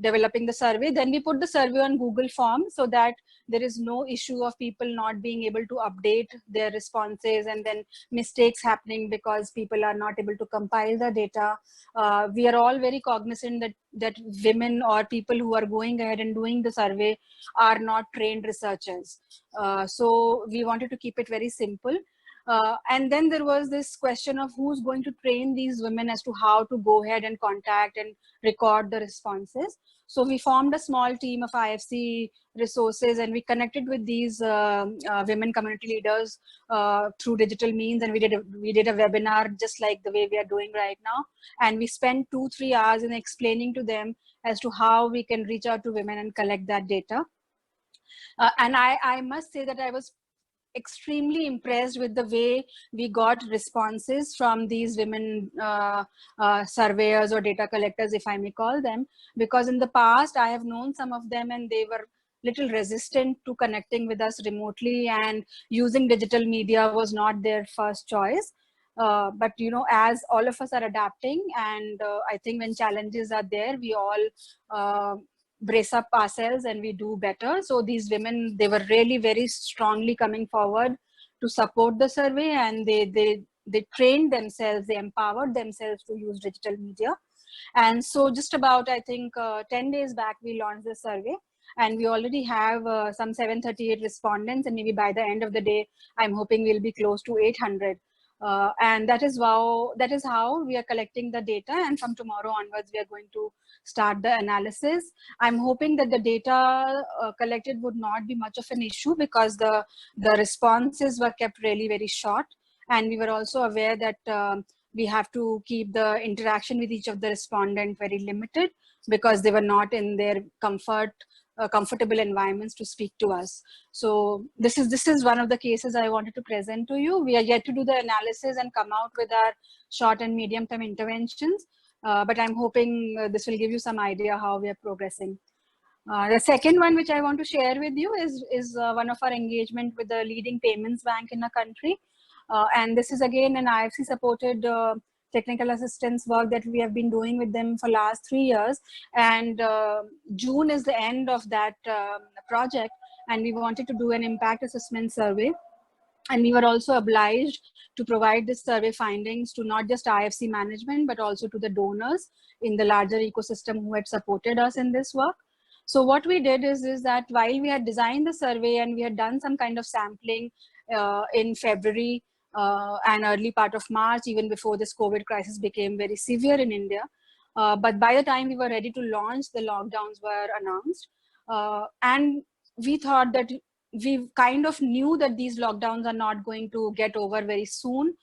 developing the survey. Then we put the survey on Google Forms, so that there is no issue of people not being able to update their responses, and then mistakes happening because people are not able to compile the data. We are all very cognizant that women or people who are going ahead and doing the survey are not trained researchers. So we wanted to keep it very simple. And then there was this question of who's going to train these women as to how to go ahead and contact and record the responses. So we formed a small team of IFC resources, and we connected with these women community leaders through digital means, and we did a webinar just like the way we are doing right now. And we spent 2-3 hours in explaining to them as to how we can reach out to women and collect that data. And I must say that I was extremely impressed with the way we got responses from these women surveyors or data collectors, if I may call them, because in the past I have known some of them, and they were little resistant to connecting with us remotely, and using digital media was not their first choice. But as all of us are adapting, and I think when challenges are there, we all brace up ourselves and we do better. So these women, they were really very strongly coming forward to support the survey, and they trained themselves, they empowered themselves to use digital media. And so just about, I think 10 days back, we launched the survey, and we already have some 738 respondents, and maybe by the end of the day, I'm hoping we'll be close to 800. And that is how we are collecting the data, and from tomorrow onwards we are going to start the analysis. I'm hoping that the data collected would not be much of an issue, because the responses were kept really very short, and we were also aware that we have to keep the interaction with each of the respondent very limited, because they were not in their comfort comfortable environments to speak to us. So this is one of the cases I wanted to present to you. We are yet to do the analysis and come out with our short and medium term interventions, but I'm hoping this will give you some idea how we are progressing. The second one which I want to share with you is one of our engagement with the leading payments bank in the country. And this is again an IFC supported technical assistance work that we have been doing with them for last 3 years. And June is the end of that project. And we wanted to do an impact assessment survey. And we were also obliged to provide this survey findings to not just IFC management, but also to the donors in the larger ecosystem who had supported us in this work. So what we did is that while we had designed the survey and we had done some kind of sampling in February and early part of March, even before this COVID crisis became very severe in India. But by the time we were ready to launch, the lockdowns were announced. And we thought that we kind of knew that these lockdowns are not going to get over very soon.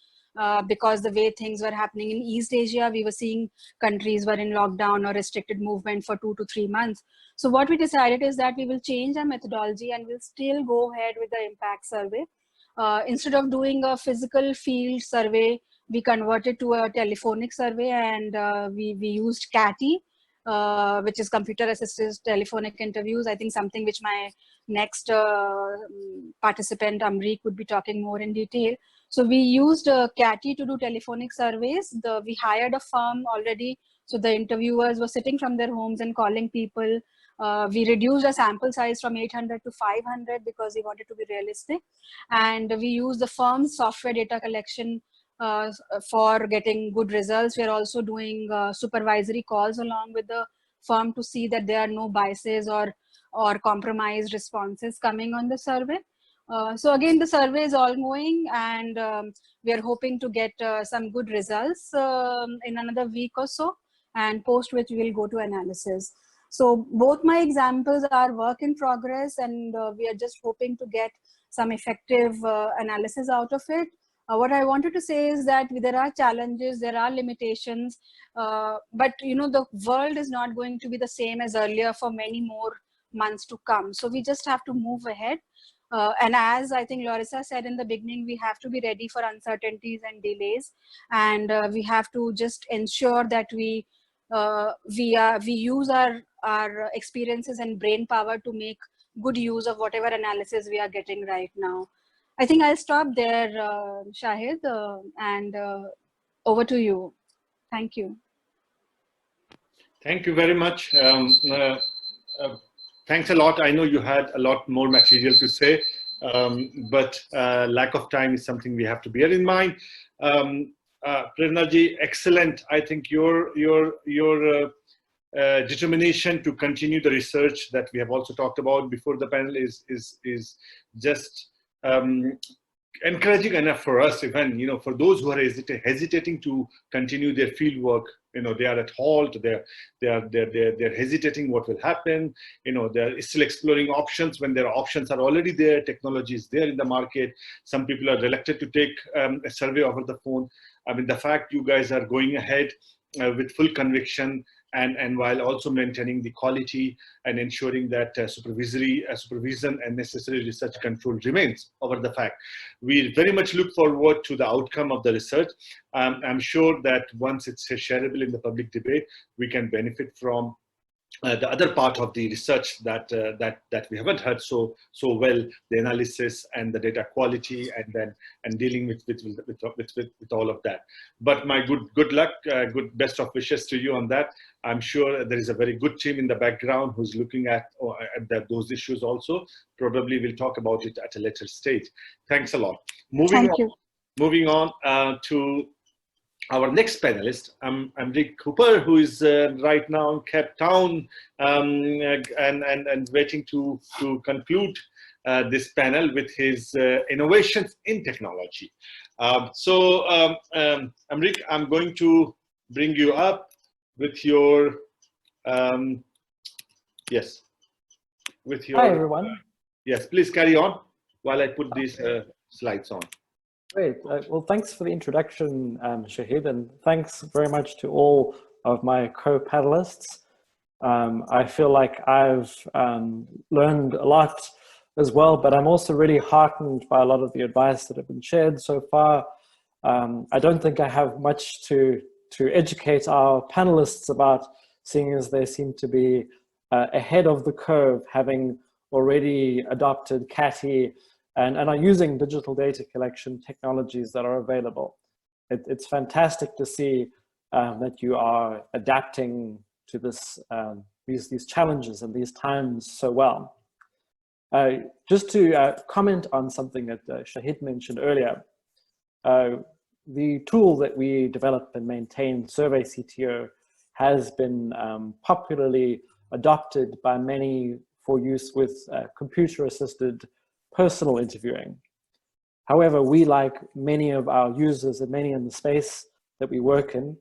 Because the way things were happening in East Asia, we were seeing countries were in lockdown or restricted movement for 2 to 3 months. So what we decided is that we will change our methodology and we'll still go ahead with the impact survey. Instead of doing a physical field survey, we converted to a telephonic survey, and we used CATI, which is computer assisted telephonic interviews. I think something which my next participant, Amrik, would be talking more in detail. So we used CATI to do telephonic surveys. We hired a firm already. So the interviewers were sitting from their homes and calling people. We reduced our sample size from 800 to 500 because we wanted to be realistic. And we used the firm's software data collection for getting good results. We are also doing supervisory calls along with the firm to see that there are no biases or compromised responses coming on the survey. So again, the survey is ongoing, and we are hoping to get some good results in another week or so, and post which we will go to analysis. So both my examples are work in progress, and we are just hoping to get some effective analysis out of it. What I wanted to say is that there are challenges, there are limitations, but the world is not going to be the same as earlier for many more months to come. So we just have to move ahead. And as I think Larissa said in the beginning, we have to be ready for uncertainties and delays, and we have to just ensure that we use our experiences and brain power to make good use of whatever analysis we are getting right now. I think I'll stop there, Shahid, and over to you. Thank you. Thank you very much. Thanks a lot. I know you had a lot more material to say, but lack of time is something we have to bear in mind. Prernaji, excellent. I think your determination to continue the research that we have also talked about before the panel is just encouraging enough for us, even for those who are hesitating to continue their field work. They are at halt. They're hesitating what will happen. They're still exploring options when their options are already there. Technology is there in the market. Some people are reluctant to take a survey over the phone. I mean, the fact you guys are going ahead with full conviction, and while also maintaining the quality and ensuring that supervision and necessary research control remains over the fact. We very much look forward to the outcome of the research. I'm sure that once it's shareable in the public debate, we can benefit from the other part of the research that we haven't heard so well, the analysis and the data quality, and dealing with all of that. But my good luck, good best of wishes to you on that. I'm sure there is a very good team in the background who's looking at those issues also. Probably we'll talk about it at a later stage. Thanks a lot. Moving on to our next panelist, Rick Cooper, who is right now in Cape Town and waiting to conclude this panel with his innovations in technology. Rick, I'm going to bring you up with your, yes, with your. Hi, everyone. Yes, please carry on while I put these slides on. Great. Well, thanks for the introduction, Shahid, and thanks very much to all of my co-panelists. I feel like I've learned a lot as well, but I'm also really heartened by a lot of the advice that have been shared so far. I don't think I have much to educate our panelists about, seeing as they seem to be ahead of the curve, having already adopted CATI and are using digital data collection technologies that are available. It's fantastic to see that you are adapting to this, these challenges and these times so well. Just to comment on something that Shahid mentioned earlier, the tool that we develop and maintain, Survey CTO, has been popularly adopted by many for use with computer-assisted personal interviewing. However, we, like many of our users and many in the space that we work in,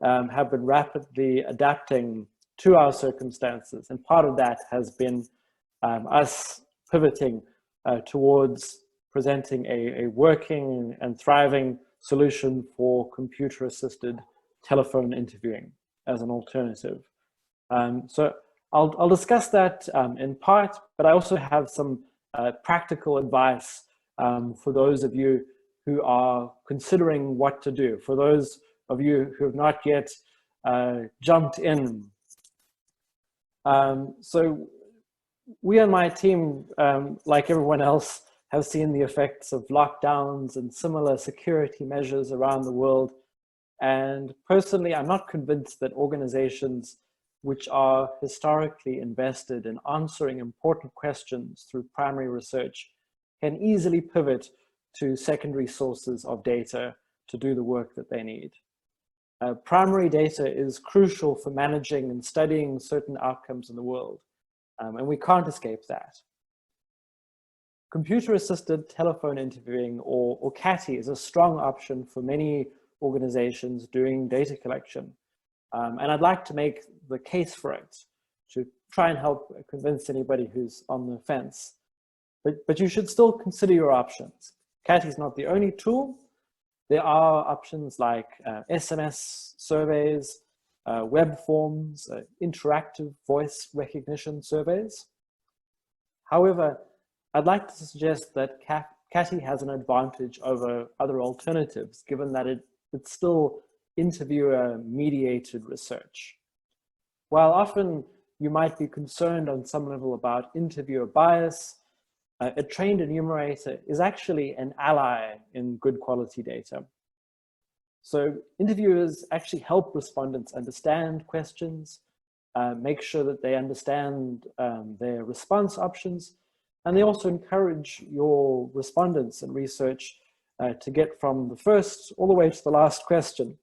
have been rapidly adapting to our circumstances. And part of that has been us pivoting towards presenting a working and thriving solution for computer-assisted telephone interviewing as an alternative. So I'll discuss that in part, but I also have some practical advice for those of you who are considering what to do, for those of you who have not yet jumped in. So we on my team, like everyone else, have seen the effects of lockdowns and similar security measures around the world. And personally, I'm not convinced that organizations which are historically invested in answering important questions through primary research can easily pivot to secondary sources of data to do the work that they need. Primary data is crucial for managing and studying certain outcomes in the world, and we can't escape that. Computer-assisted telephone interviewing, or CATI, is a strong option for many organizations doing data collection. And I'd like to make the case for it to try and help convince anybody who's on the fence. But you should still consider your options. CATI is not the only tool. There are options like SMS surveys, web forms, interactive voice recognition surveys. However, I'd like to suggest that CATI has an advantage over other alternatives, given that it's still interviewer-mediated research. While often you might be concerned on some level about interviewer bias, a trained enumerator is actually an ally in good quality data. So interviewers actually help respondents understand questions, make sure that they understand their response options, and they also encourage your respondents and research to get from the first all the way to the last question,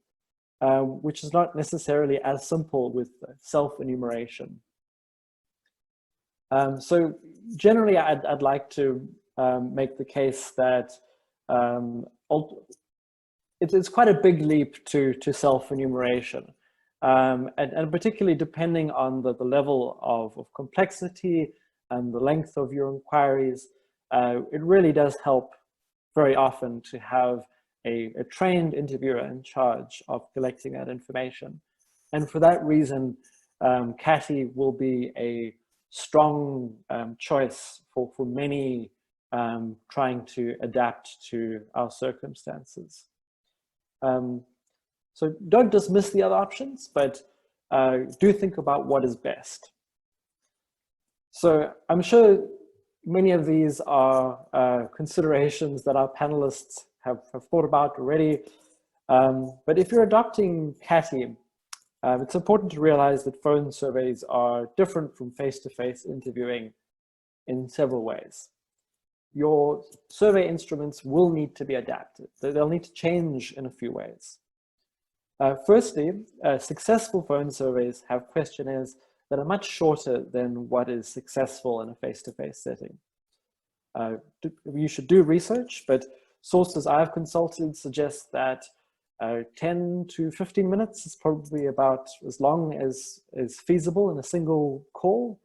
which is not necessarily as simple with self-enumeration. So generally, I'd like to make the case that it's quite a big leap to self-enumeration, and particularly depending on the level of complexity and the length of your inquiries, it really does help very often to have a trained interviewer in charge of collecting that information. And for that reason, CATI will be a strong choice for many trying to adapt to our circumstances. So don't dismiss the other options, but do think about what is best. So I'm sure many of these are considerations that our panelists have thought about already. But if you're adopting CATI, it's important to realize that phone surveys are different from face-to-face interviewing in several ways. Your survey instruments will need to be adapted. They'll need to change in a few ways. Firstly, successful phone surveys have questionnaires that are much shorter than what is successful in a face-to-face setting. You should do research, but sources I've consulted suggest that 10 to 15 minutes is probably about as long as is feasible in a single call.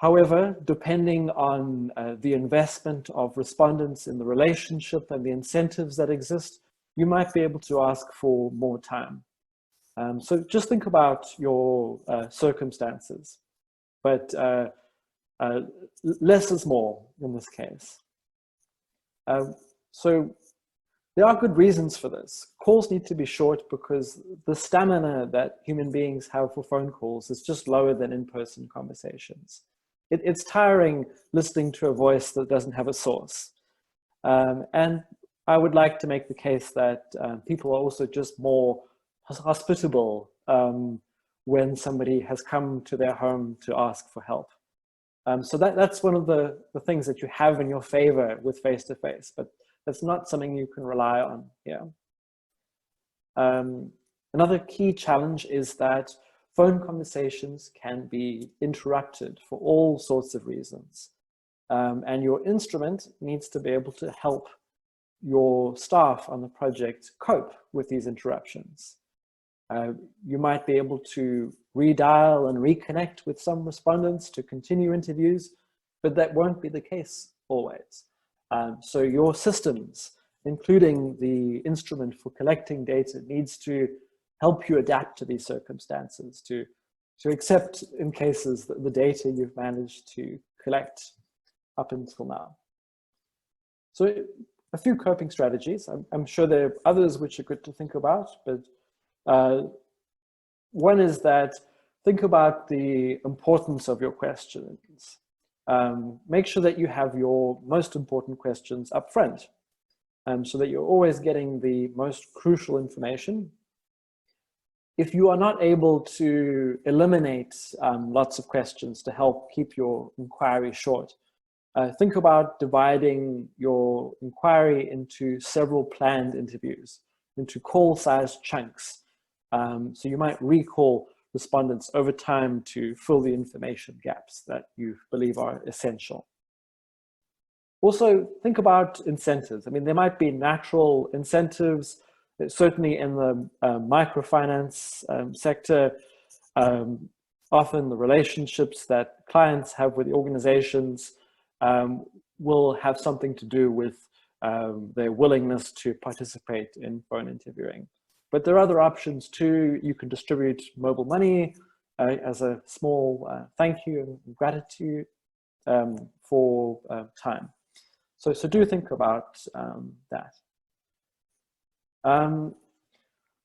However, depending on the investment of respondents in the relationship and the incentives that exist, you might be able to ask for more time. So just think about your circumstances, but less is more in this case. So there are good reasons for this. Calls need to be short because the stamina that human beings have for phone calls is just lower than in-person conversations. It's tiring listening to a voice that doesn't have a source. And I would like to make the case that people are also just more hospitable when somebody has come to their home to ask for help. So that's one of the things that you have in your favor with face-to-face, but that's not something you can rely on here. Another key challenge is that phone conversations can be interrupted for all sorts of reasons. And your instrument needs to be able to help your staff on the project cope with these interruptions. You might be able to redial and reconnect with some respondents to continue interviews, but that won't be the case always. So your systems, including the instrument for collecting data, needs to help you adapt to these circumstances, to accept in cases that the data you've managed to collect up until now. So a few coping strategies. I'm sure there are others which are good to think about, but one is that think about the importance of your questions. Make sure that you have your most important questions up front, so that you're always getting the most crucial information. If you are not able to eliminate lots of questions to help keep your inquiry short, think about dividing your inquiry into several planned interviews, into call-sized chunks. So you might recall respondents over time to fill the information gaps that you believe are essential. Also, think about incentives. I mean, there might be natural incentives, certainly in the microfinance sector. Often the relationships that clients have with the organizations will have something to do with their willingness to participate in phone interviewing. But there are other options too. You can distribute mobile money as a small thank you and gratitude for time. So do think about that.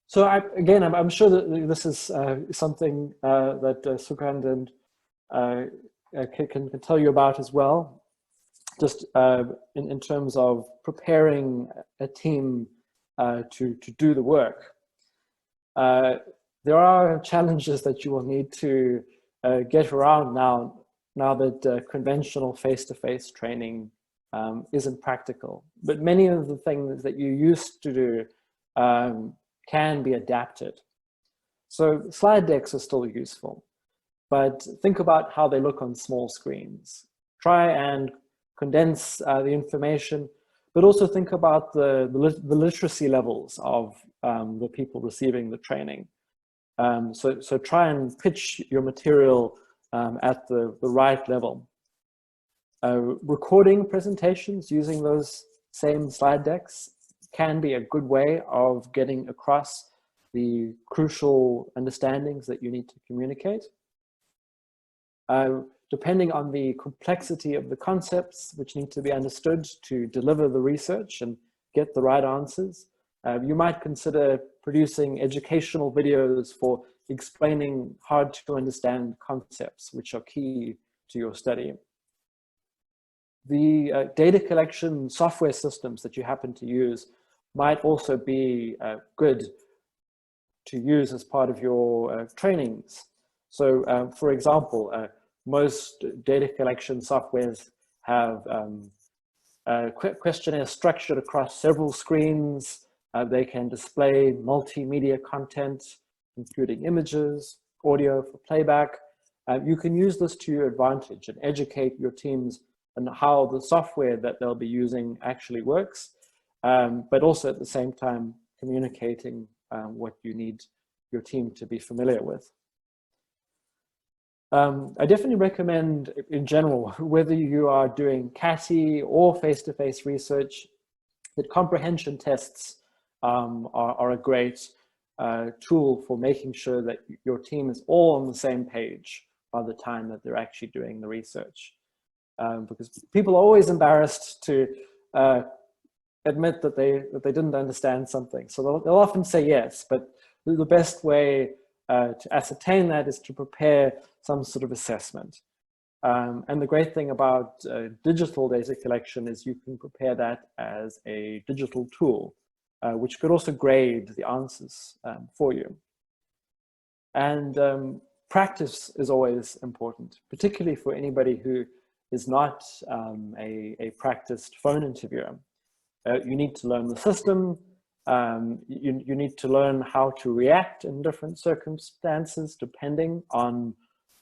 So I'm sure that this is something that Sukand can tell you about as well, just in terms of preparing a team to do the work. There are challenges that you will need to get around now that conventional face-to-face training isn't practical. But many of the things that you used to do can be adapted. So slide decks are still useful, but think about how they look on small screens. Try and condense the information, but also think about the literacy levels of the people receiving the training. So try and pitch your material at the right level. Recording presentations using those same slide decks can be a good way of getting across the crucial understandings that you need to communicate. Depending on the complexity of the concepts which need to be understood to deliver the research and get the right answers, you might consider producing educational videos for explaining hard to understand concepts which are key to your study. The data collection software systems that you happen to use might also be good to use as part of your trainings. So for example, most data collection softwares have questionnaires structured across several screens. They can display multimedia content, including images, audio for playback. You can use this to your advantage and educate your teams on how the software that they'll be using actually works, but also at the same time communicating what you need your team to be familiar with. I definitely recommend, in general, whether you are doing CATI or face-to-face research, that comprehension tests are a great tool for making sure that your team is all on the same page by the time that they're actually doing the research. Because people are always embarrassed to admit that they didn't understand something. So they'll often say yes, but the best way to ascertain that is to prepare some sort of assessment. And the great thing about digital data collection is you can prepare that as a digital tool, which could also grade the answers for you. And practice is always important, particularly for anybody who is not a practiced phone interviewer. You need to learn the system. You need to learn how to react in different circumstances, depending on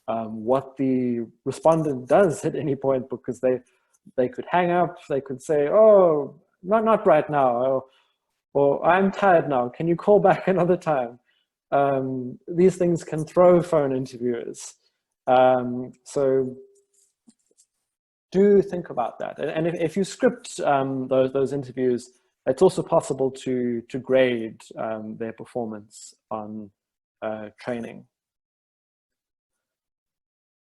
what the respondent does at any point, because they could hang up, they could say, oh, not right now, or I'm tired now, can you call back another time? These things can throw phone interviewers. So do think about that. And if you script those interviews, it's also possible to grade their performance on training.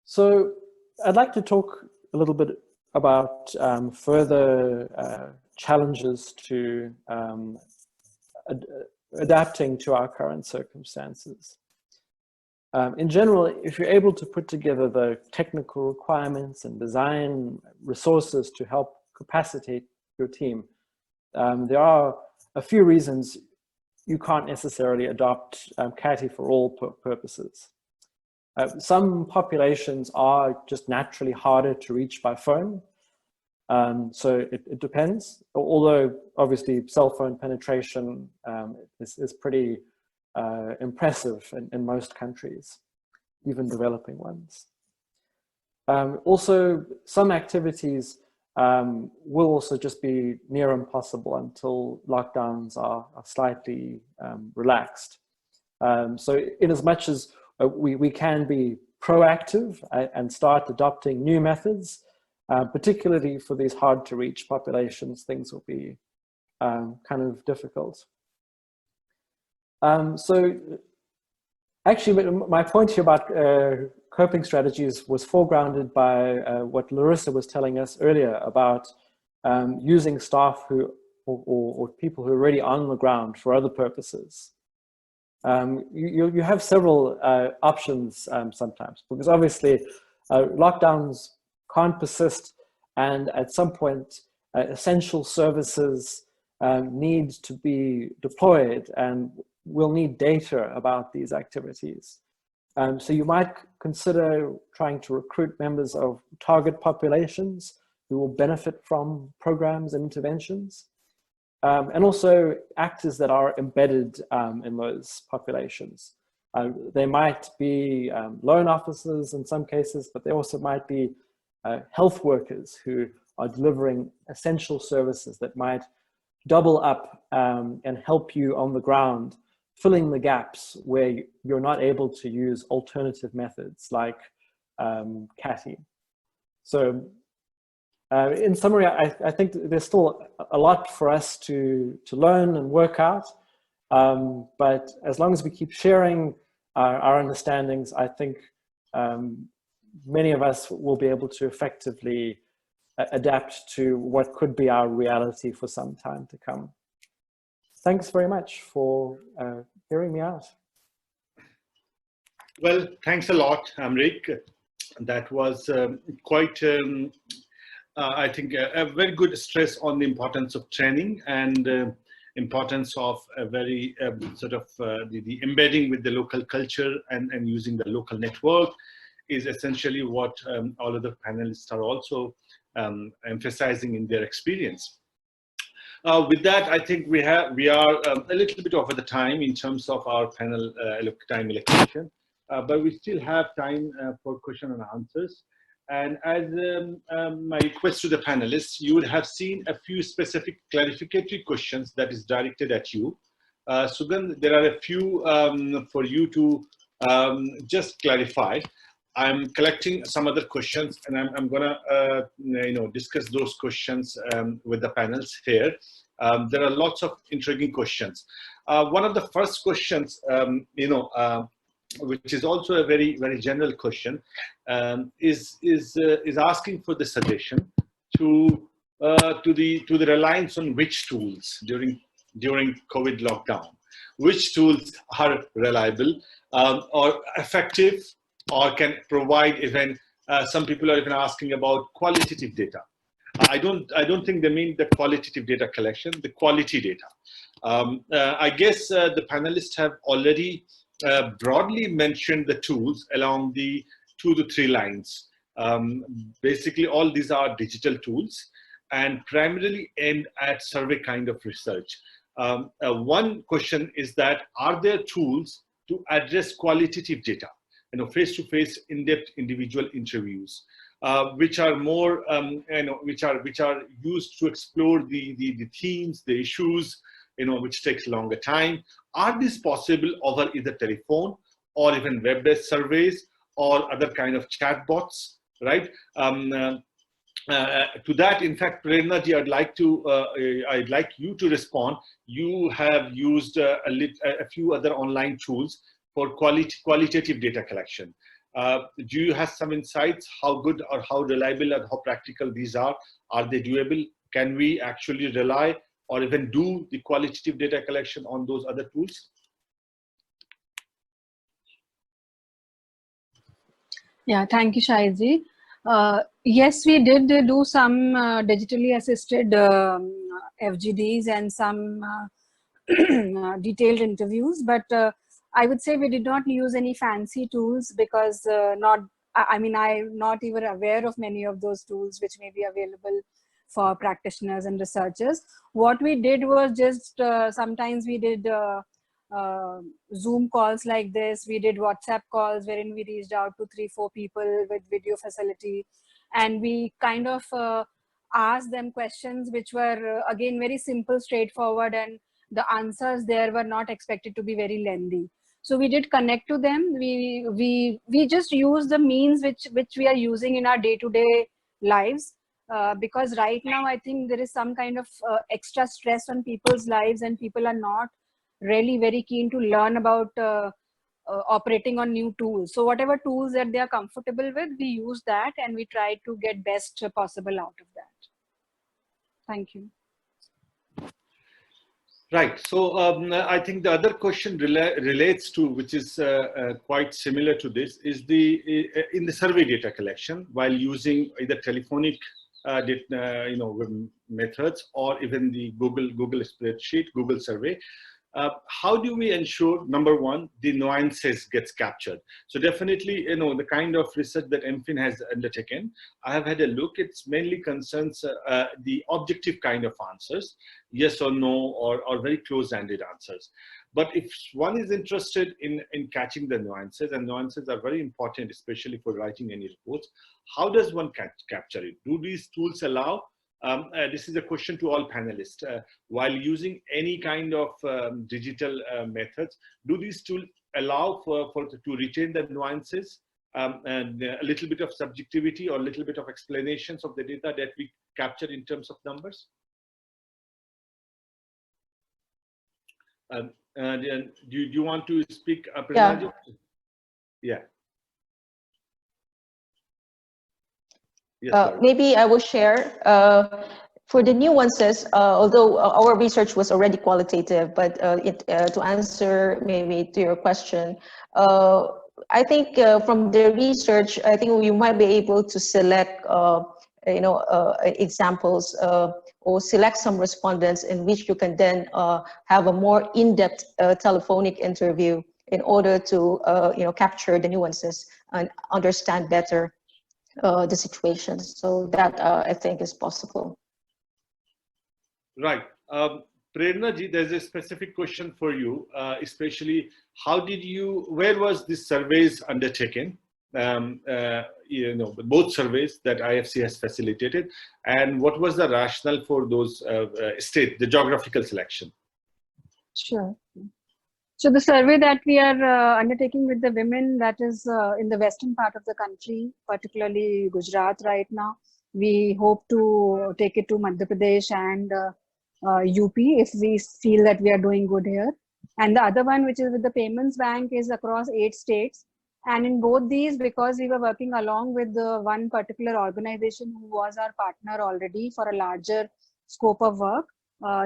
So I'd like to talk a little bit about further challenges to adapting to our current circumstances. In general, if you're able to put together the technical requirements and design resources to help capacitate your team, there are a few reasons you can't necessarily adopt CATI for all purposes. Some populations are just naturally harder to reach by phone. So it depends, although obviously cell phone penetration is pretty impressive in most countries, even developing ones. Also, some activities will also just be near impossible until lockdowns are slightly relaxed. So in as much as we can be proactive and start adopting new methods, particularly for these hard to reach populations, things will be kind of difficult. So actually, my point here about coping strategies was foregrounded by what Larissa was telling us earlier about using staff who or people who are already on the ground for other purposes. You have several options sometimes, because obviously lockdowns can't persist, and at some point essential services need to be deployed, and we'll need data about these activities. So you might consider trying to recruit members of target populations who will benefit from programs and interventions, and also actors that are embedded in those populations. They might be loan officers in some cases, but they also might be health workers who are delivering essential services that might double up and help you on the ground, filling the gaps where you're not able to use alternative methods like CATI. So in summary, I think there's still a lot for us to learn and work out. But as long as we keep sharing our understandings, I think many of us will be able to effectively adapt to what could be our reality for some time to come. Thanks very much for hearing me out. Well, thanks a lot, Amrik. That was quite, I think, a very good stress on the importance of training and importance of a very sort of the embedding with the local culture and using the local network is essentially what all of the panelists are also emphasizing in their experience. With that, I think we are a little bit over the time in terms of our panel time allocation, but we still have time for question and answers. And as my request to the panelists, you would have seen a few specific clarificatory questions that is directed at you. Sugan, there are a few for you to just clarify. I'm collecting some other questions, and I'm gonna discuss those questions with the panels here. There are lots of intriguing questions. One of the first questions, which is also a very general question, is asking for the suggestion to the reliance on which tools during COVID lockdown, which tools are reliable or effective, or can provide even. Some people are even asking about qualitative data. I don't think they mean the qualitative data collection, the quality data. I guess the panelists have already broadly mentioned the tools along the 2 to 3 lines. Basically, all these are digital tools and primarily aimed at survey kind of research. One question is that, are there tools to address qualitative data, face-to-face, in-depth individual interviews, which are more, which are used to explore the themes, the issues, which takes longer time? Are these possible over either telephone or even web-based surveys or other kind of chatbots, right? To that, in fact, Prerna ji, I'd like you to respond. You have used a few other online tools for qualitative data collection. Do you have some insights how good or how reliable or how practical these are? Are they doable? Can we actually rely or even do the qualitative data collection on those other tools? Yeah, thank you, Shahidji. Yes, we did do some digitally assisted FGDs and some detailed interviews, but I would say we did not use any fancy tools because I'm not even aware of many of those tools which may be available for practitioners and researchers. What we did was just sometimes we did Zoom calls like this. We did WhatsApp calls wherein we reached out to 3-4 people with video facility, and we kind of asked them questions which were again very simple, straightforward, and the answers there were not expected to be very lengthy. So we did connect to them. We just use the means which we are using in our day-to-day lives, because right now I think there is some kind of extra stress on people's lives, and people are not really very keen to learn about operating on new tools. So whatever tools that they are comfortable with, we use that, and we try to get best possible out of that. Thank you. Right. So I think the other question relates to, which is quite similar to this, is in the survey data collection while using either telephonic methods or even the Google spreadsheet, Google survey. How do we ensure, number one, the nuances gets captured? So definitely, the kind of research that M-CRIL has undertaken, I have had a look. It's mainly concerns the objective kind of answers, yes or no, or very close-ended answers. But if one is interested in catching the nuances, and nuances are very important, especially for writing any reports, how does one capture it? Do these tools allow? This is a question to all panelists. While using any kind of digital methods, do these tools allow to retain the nuances and a little bit of subjectivity or a little bit of explanations of the data that we capture in terms of numbers? Do you want to speak, Prerna? Yeah. Yes, maybe I will share. For the nuances, although our research was already qualitative, but to answer maybe to your question, I think from the research, I think we might be able to select, examples or select some respondents in which you can then have a more in-depth telephonic interview in order to, capture the nuances and understand better the situation. So that I think is possible. Right. Prerna ji, there's a specific question for you, especially where was this surveys undertaken? Both surveys that IFC has facilitated, and what was the rationale for those the geographical selection? Sure. So the survey that we are undertaking with the women, that is in the western part of the country, particularly Gujarat right now. We hope to take it to Madhya Pradesh and UP if we feel that we are doing good here. And the other one, which is with the Payments Bank, is across 8 states. And in both these, because we were working along with the one particular organization who was our partner already for a larger scope of work,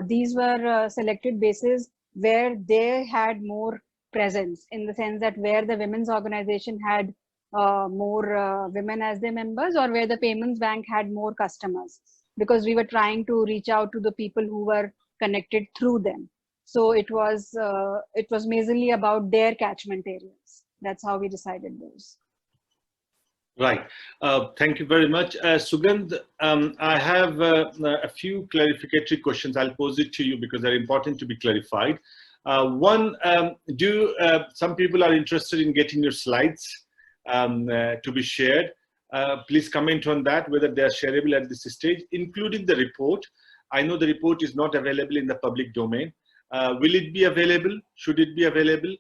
these were selected bases where they had more presence, in the sense that where the women's organization had more women as their members, or where the Payments Bank had more customers, because we were trying to reach out to the people who were connected through them. So it was majorly about their catchment areas. That's how we decided those. Right. Thank you very much. Sugandh, I have a few clarificatory questions. I'll pose it to you because they're important to be clarified. One, some people are interested in getting your slides to be shared. Please comment on that, whether they are shareable at this stage, including the report. I know the report is not available in the public domain. Will it be available? Should it be available?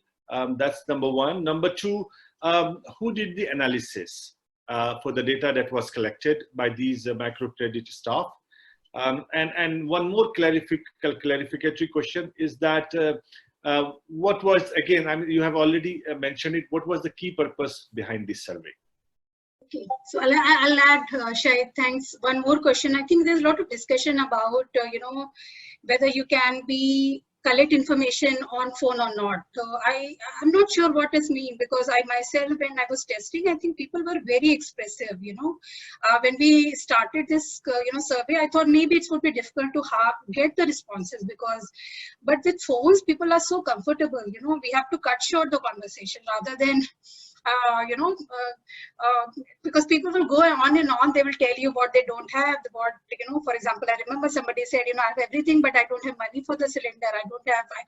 That's number one. Number two, who did the analysis for the data that was collected by these microcredit staff? And one more clarificatory question is that what was, again, I mean, you have already mentioned it, what was the key purpose behind this survey? Okay, so I'll add, Shahid, thanks. One more question. I think there's a lot of discussion about, whether you can collect information on phone or not. So I'm not sure what this means, because I myself, when I was testing, I think people were very expressive, when we started this, survey, I thought maybe it would be difficult to get the responses, but with phones, people are so comfortable, we have to cut short the conversation rather than because people will go on and on, they will tell you what they don't have, for example, I remember somebody said, I have everything, but I don't have money for the cylinder, I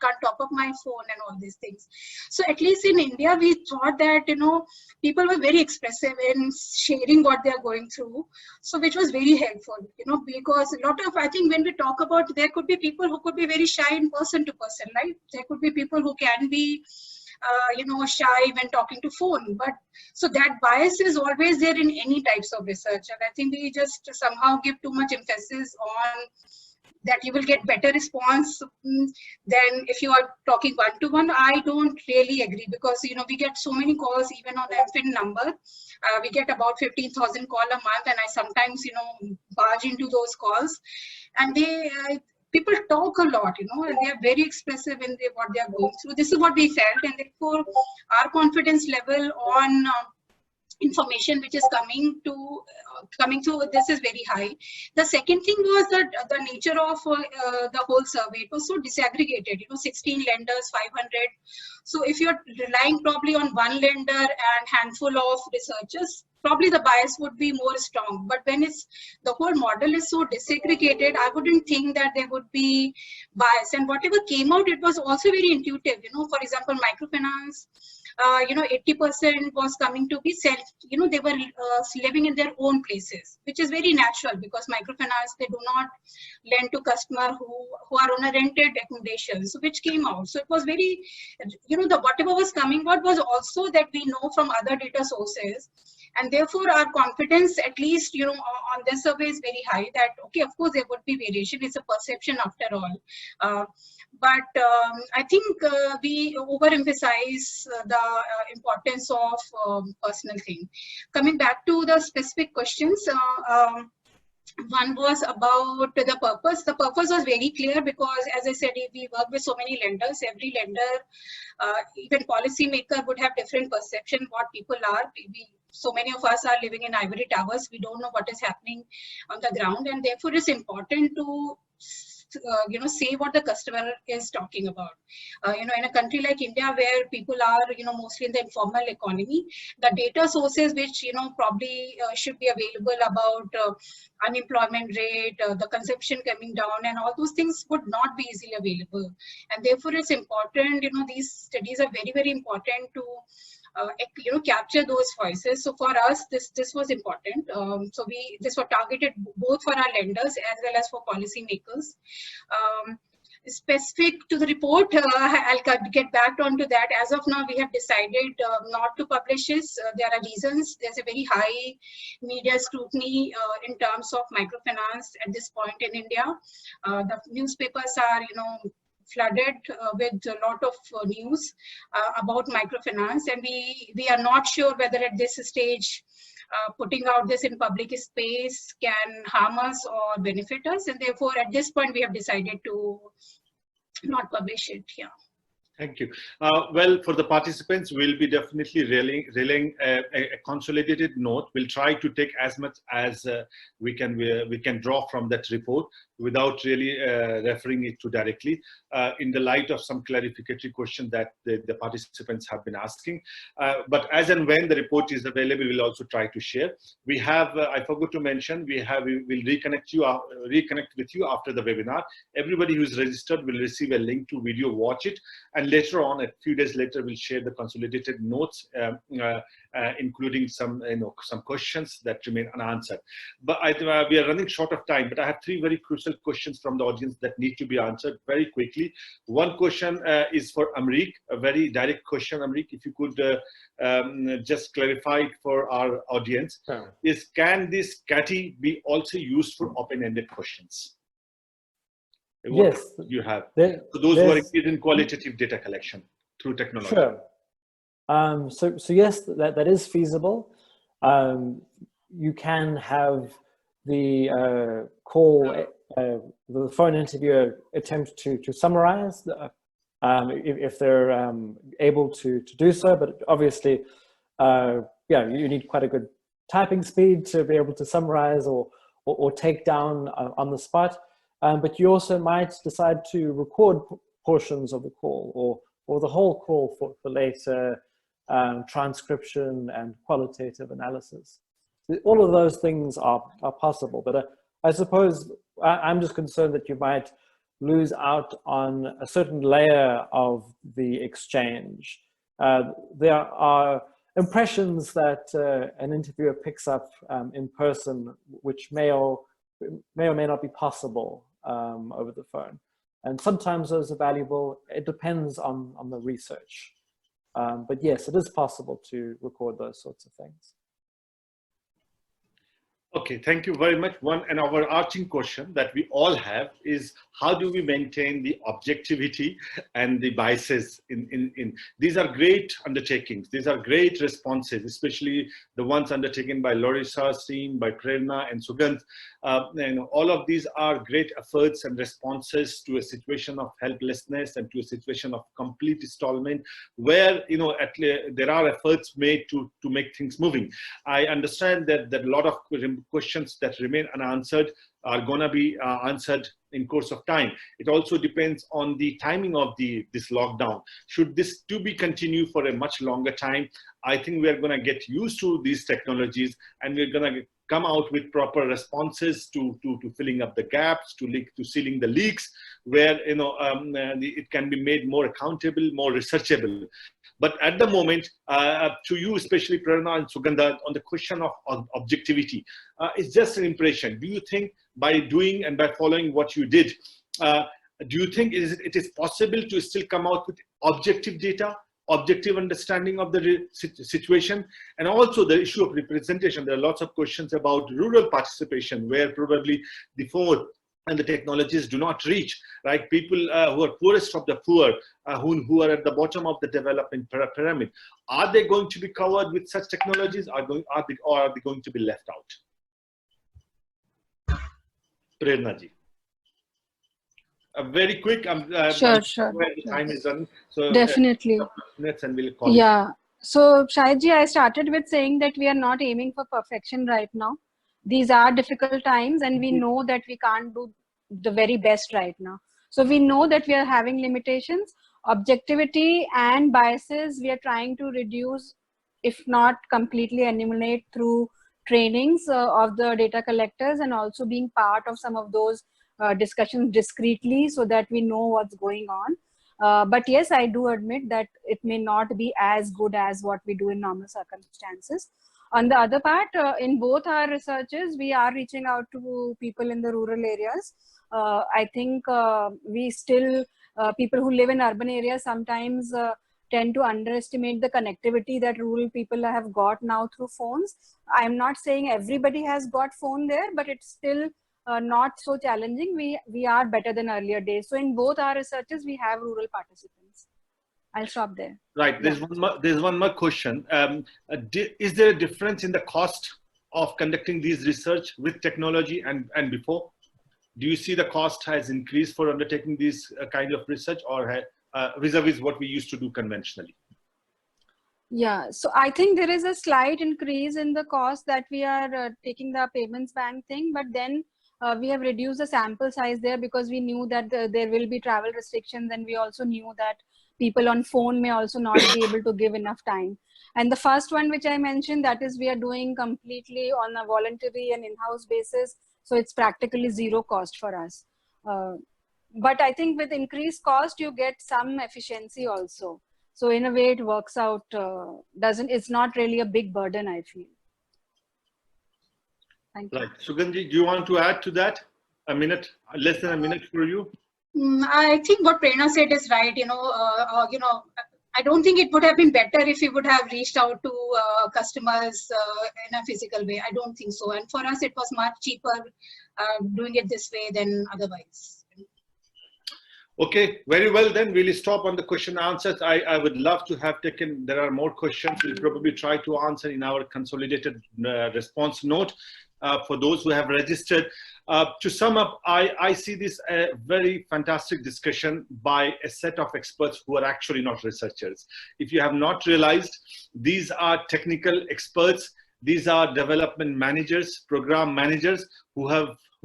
can't top up my phone and all these things. So at least in India, we thought that, people were very expressive in sharing what they are going through. So which was very helpful, because a lot of, I think when we talk about, there could be people who could be very shy in person to person, right? There could be people who can be shy when talking to phone, but so that bias is always there in any types of research, and I think we just somehow give too much emphasis on that you will get better response than if you are talking one-to-one. I don't really agree, because we get so many calls even on M-CRIL number. We get about 15,000 calls a month, and I sometimes barge into those calls, and people talk a lot, and they are very expressive in what they are going through. This is what we felt, and therefore our confidence level on information which is coming through this is very high. The second thing was that the nature of the whole survey, it was so disaggregated, 16 lenders, 500. So if you're relying probably on one lender and handful of researchers, probably the bias would be more strong. But when the whole model is so disaggregated, I wouldn't think that there would be bias. And whatever came out, it was also very intuitive. For example, microfinance, 80% was coming to be self, they were living in their own places, which is very natural, because microfinance, they do not lend to customers who are on a rented accommodation, so which came out. So it was very, whatever was coming out was also that we know from other data sources. And therefore, our confidence, at least, on this survey is very high that, okay, of course, there would be variation. It's a perception after all. But I think we overemphasize the importance of personal thing. Coming back to the specific questions, one was about the purpose. The purpose was very clear, because, as I said, we work with so many lenders. Every lender, even policymaker, would have different perception what people are. So many of us are living in ivory towers. We don't know what is happening on the ground, and therefore it's important to say what the customer is talking about. In a country like India, where people are mostly in the informal economy, the data sources which probably should be available about unemployment rate, the consumption coming down, and all those things would not be easily available. And therefore it's important, these studies are very, very important to capture those voices. So for us, this was important. So this was targeted both for our lenders as well as for policymakers. Specific to the report, I'll get back onto that. As of now, we have decided not to publish this. There are reasons. There's a very high media scrutiny in terms of microfinance at this point in India. The newspapers are, flooded with a lot of news about microfinance, and we are not sure whether at this stage putting out this in public space can harm us or benefit us, and therefore at this point we have decided to not publish it. Yeah. Thank you. Well, for the participants, we'll be definitely relaying a consolidated note. We'll try to take as much as we can draw from that report without really referring it to directly in the light of some clarificatory questions that the participants have been asking. But as and when the report is available, we'll also try to share. We have, I forgot to mention, we will reconnect with you after the webinar. Everybody who's registered will receive a link to video watch it. And later on, a few days later, we'll share the consolidated notes, including some questions that remain unanswered. But we are running short of time, but I have three very crucial questions from the audience that need to be answered very quickly. One question is for Amrik, a very direct question. Amrik, if you could just clarify it for our audience, can this CATI be also used for open-ended questions? What Yes. you have for those who are engaged in qualitative data collection through technology. Sure. So yes, that is feasible. You can have the the phone interviewer attempt to summarize if they're able to do so, but obviously, yeah, you need quite a good typing speed to be able to summarize or take down on the spot. But you also might decide to record portions of the call or the whole call for later transcription and qualitative analysis. All of those things are possible, but I suppose I'm just concerned that you might lose out on a certain layer of the exchange. There are impressions that an interviewer picks up in person, which may or may not be possible over the phone. And sometimes those are valuable. It depends on the research. But yes, it is possible to record those sorts of things. Okay, thank you very much. One and overarching question that we all have is, how do we maintain the objectivity and the biases in these are great undertakings. These are great responses, especially the ones undertaken by Larissa's team, by Prerna and Sugandh. All of these are great efforts and responses to a situation of helplessness and to a situation of complete stallment, where there are efforts made to make things moving. I understand that a lot of questions that remain unanswered are going to be answered in course of time. It also depends on the timing of this lockdown. Should this to be continue for a much longer time, I think we are going to get used to these technologies, and we're going to come out with proper responses to filling up the gaps, to sealing the leaks, where it can be made more accountable, more researchable. But at the moment, to you, especially Prerna and Sugandha, on the question of objectivity, it's just an impression. Do you think by doing and by following what you did, do you think it is possible to still come out with objective data, objective understanding of the situation? And also the issue of representation. There are lots of questions about rural participation, where probably the phone and the technologies do not reach, right? People who are poorest of the poor, who are at the bottom of the development pyramid. Are they going to be covered with such technologies, or are they going to be left out? Prerna ji. Very quick. Sure. The time is done. So definitely. Minutes and we'll call. Yeah. So Shahid ji, I started with saying that we are not aiming for perfection right now. These are difficult times, and we know that we can't do the very best right now. So we know that we are having limitations. Objectivity and biases we are trying to reduce, if not completely eliminate, through trainings of the data collectors, and also being part of some of those discussions discreetly, so that we know what's going on. But yes, I do admit that it may not be as good as what we do in normal circumstances. On the other part, in both our researches, we are reaching out to people in the rural areas. I think we still, people who live in urban areas sometimes tend to underestimate the connectivity that rural people have got now through phones. I'm not saying everybody has got phone there, but it's still not so challenging. We are better than earlier days. So in both our researches, we have rural participants. I'll stop there. Right. There's one more question. Is there a difference in the cost of conducting these research with technology and before? Do you see the cost has increased for undertaking these kind of research, or vis-a-vis what we used to do conventionally? Yeah, so I think there is a slight increase in the cost that we are taking the payments bank thing, but then we have reduced the sample size there because we knew that there will be travel restrictions, and we also knew that people on phone may also not be able to give enough time. And the first one which I mentioned, that is we are doing completely on a voluntary and in-house basis, so it's practically zero cost for us. But I think with increased cost, you get some efficiency also. So in a way, it works out. It's not really a big burden, I feel. Thank you. Right. Sugandhi, do you want to add to that? A minute, less than a minute for you. I think what Prerna said is right. I don't think it would have been better if we would have reached out to customers in a physical way. I don't think so. And for us, it was much cheaper doing it this way than otherwise. Okay, very well then. We'll stop on the question answers. I would love to have taken, there are more questions. We'll probably try to answer in our consolidated response note for those who have registered. To sum up, I see this a very fantastic discussion by a set of experts who are actually not researchers. If you have not realized, these are technical experts. These are development managers, program managers who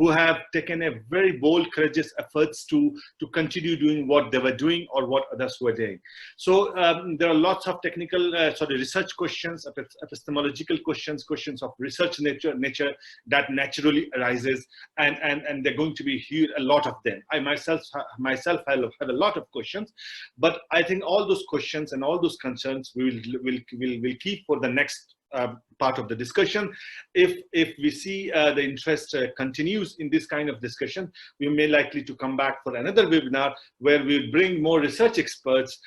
have taken a very bold, courageous efforts to continue doing what they were doing or what others were doing. So there are lots of technical, research questions, epistemological questions, questions of research nature that naturally arises, and they're going to be here, a lot of them. I myself have a lot of questions, but I think all those questions and all those concerns we'll keep for the next part of the discussion. If we see the interest continues in this kind of discussion, we may likely to come back for another webinar where we'll bring more research experts,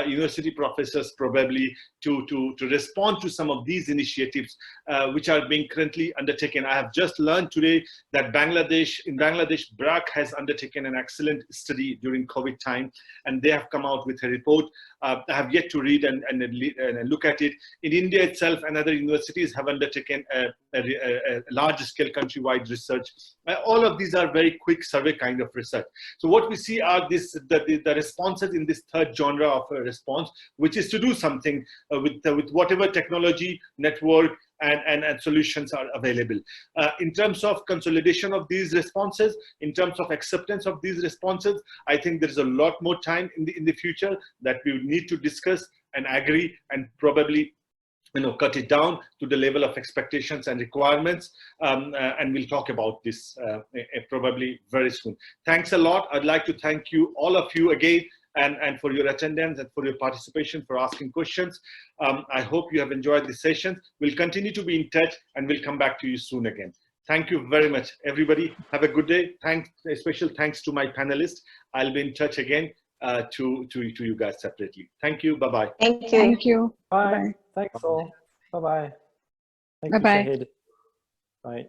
university professors probably, to respond to some of these initiatives which are being currently undertaken. I have just learned today that in Bangladesh, BRAC has undertaken an excellent study during COVID time, and they have come out with a report. I have yet to read and look at it. In India itself, another universities have undertaken a large-scale countrywide research. All of these are very quick survey kind of research. So what we see are the responses in this third genre of a response, which is to do something with whatever technology, network, and solutions are available. In terms of consolidation of these responses, in terms of acceptance of these responses, I think there's a lot more time in the future that we would need to discuss and agree and probably cut it down to the level of expectations and requirements, and we'll talk about this probably very soon. Thanks a lot. I'd like to thank you, all of you again, and for your attendance and for your participation, for asking questions. I hope you have enjoyed this session. We'll continue to be in touch, and we'll come back to you soon again. Thank you very much, everybody. Have a good day. A special thanks to my panelists. I'll be in touch again to you guys separately. Thank you. Bye-bye. Thank you. Thank you. Bye. Bye. Thanks all. Bye-bye. Thank Bye-bye. you, Shahid. Bye.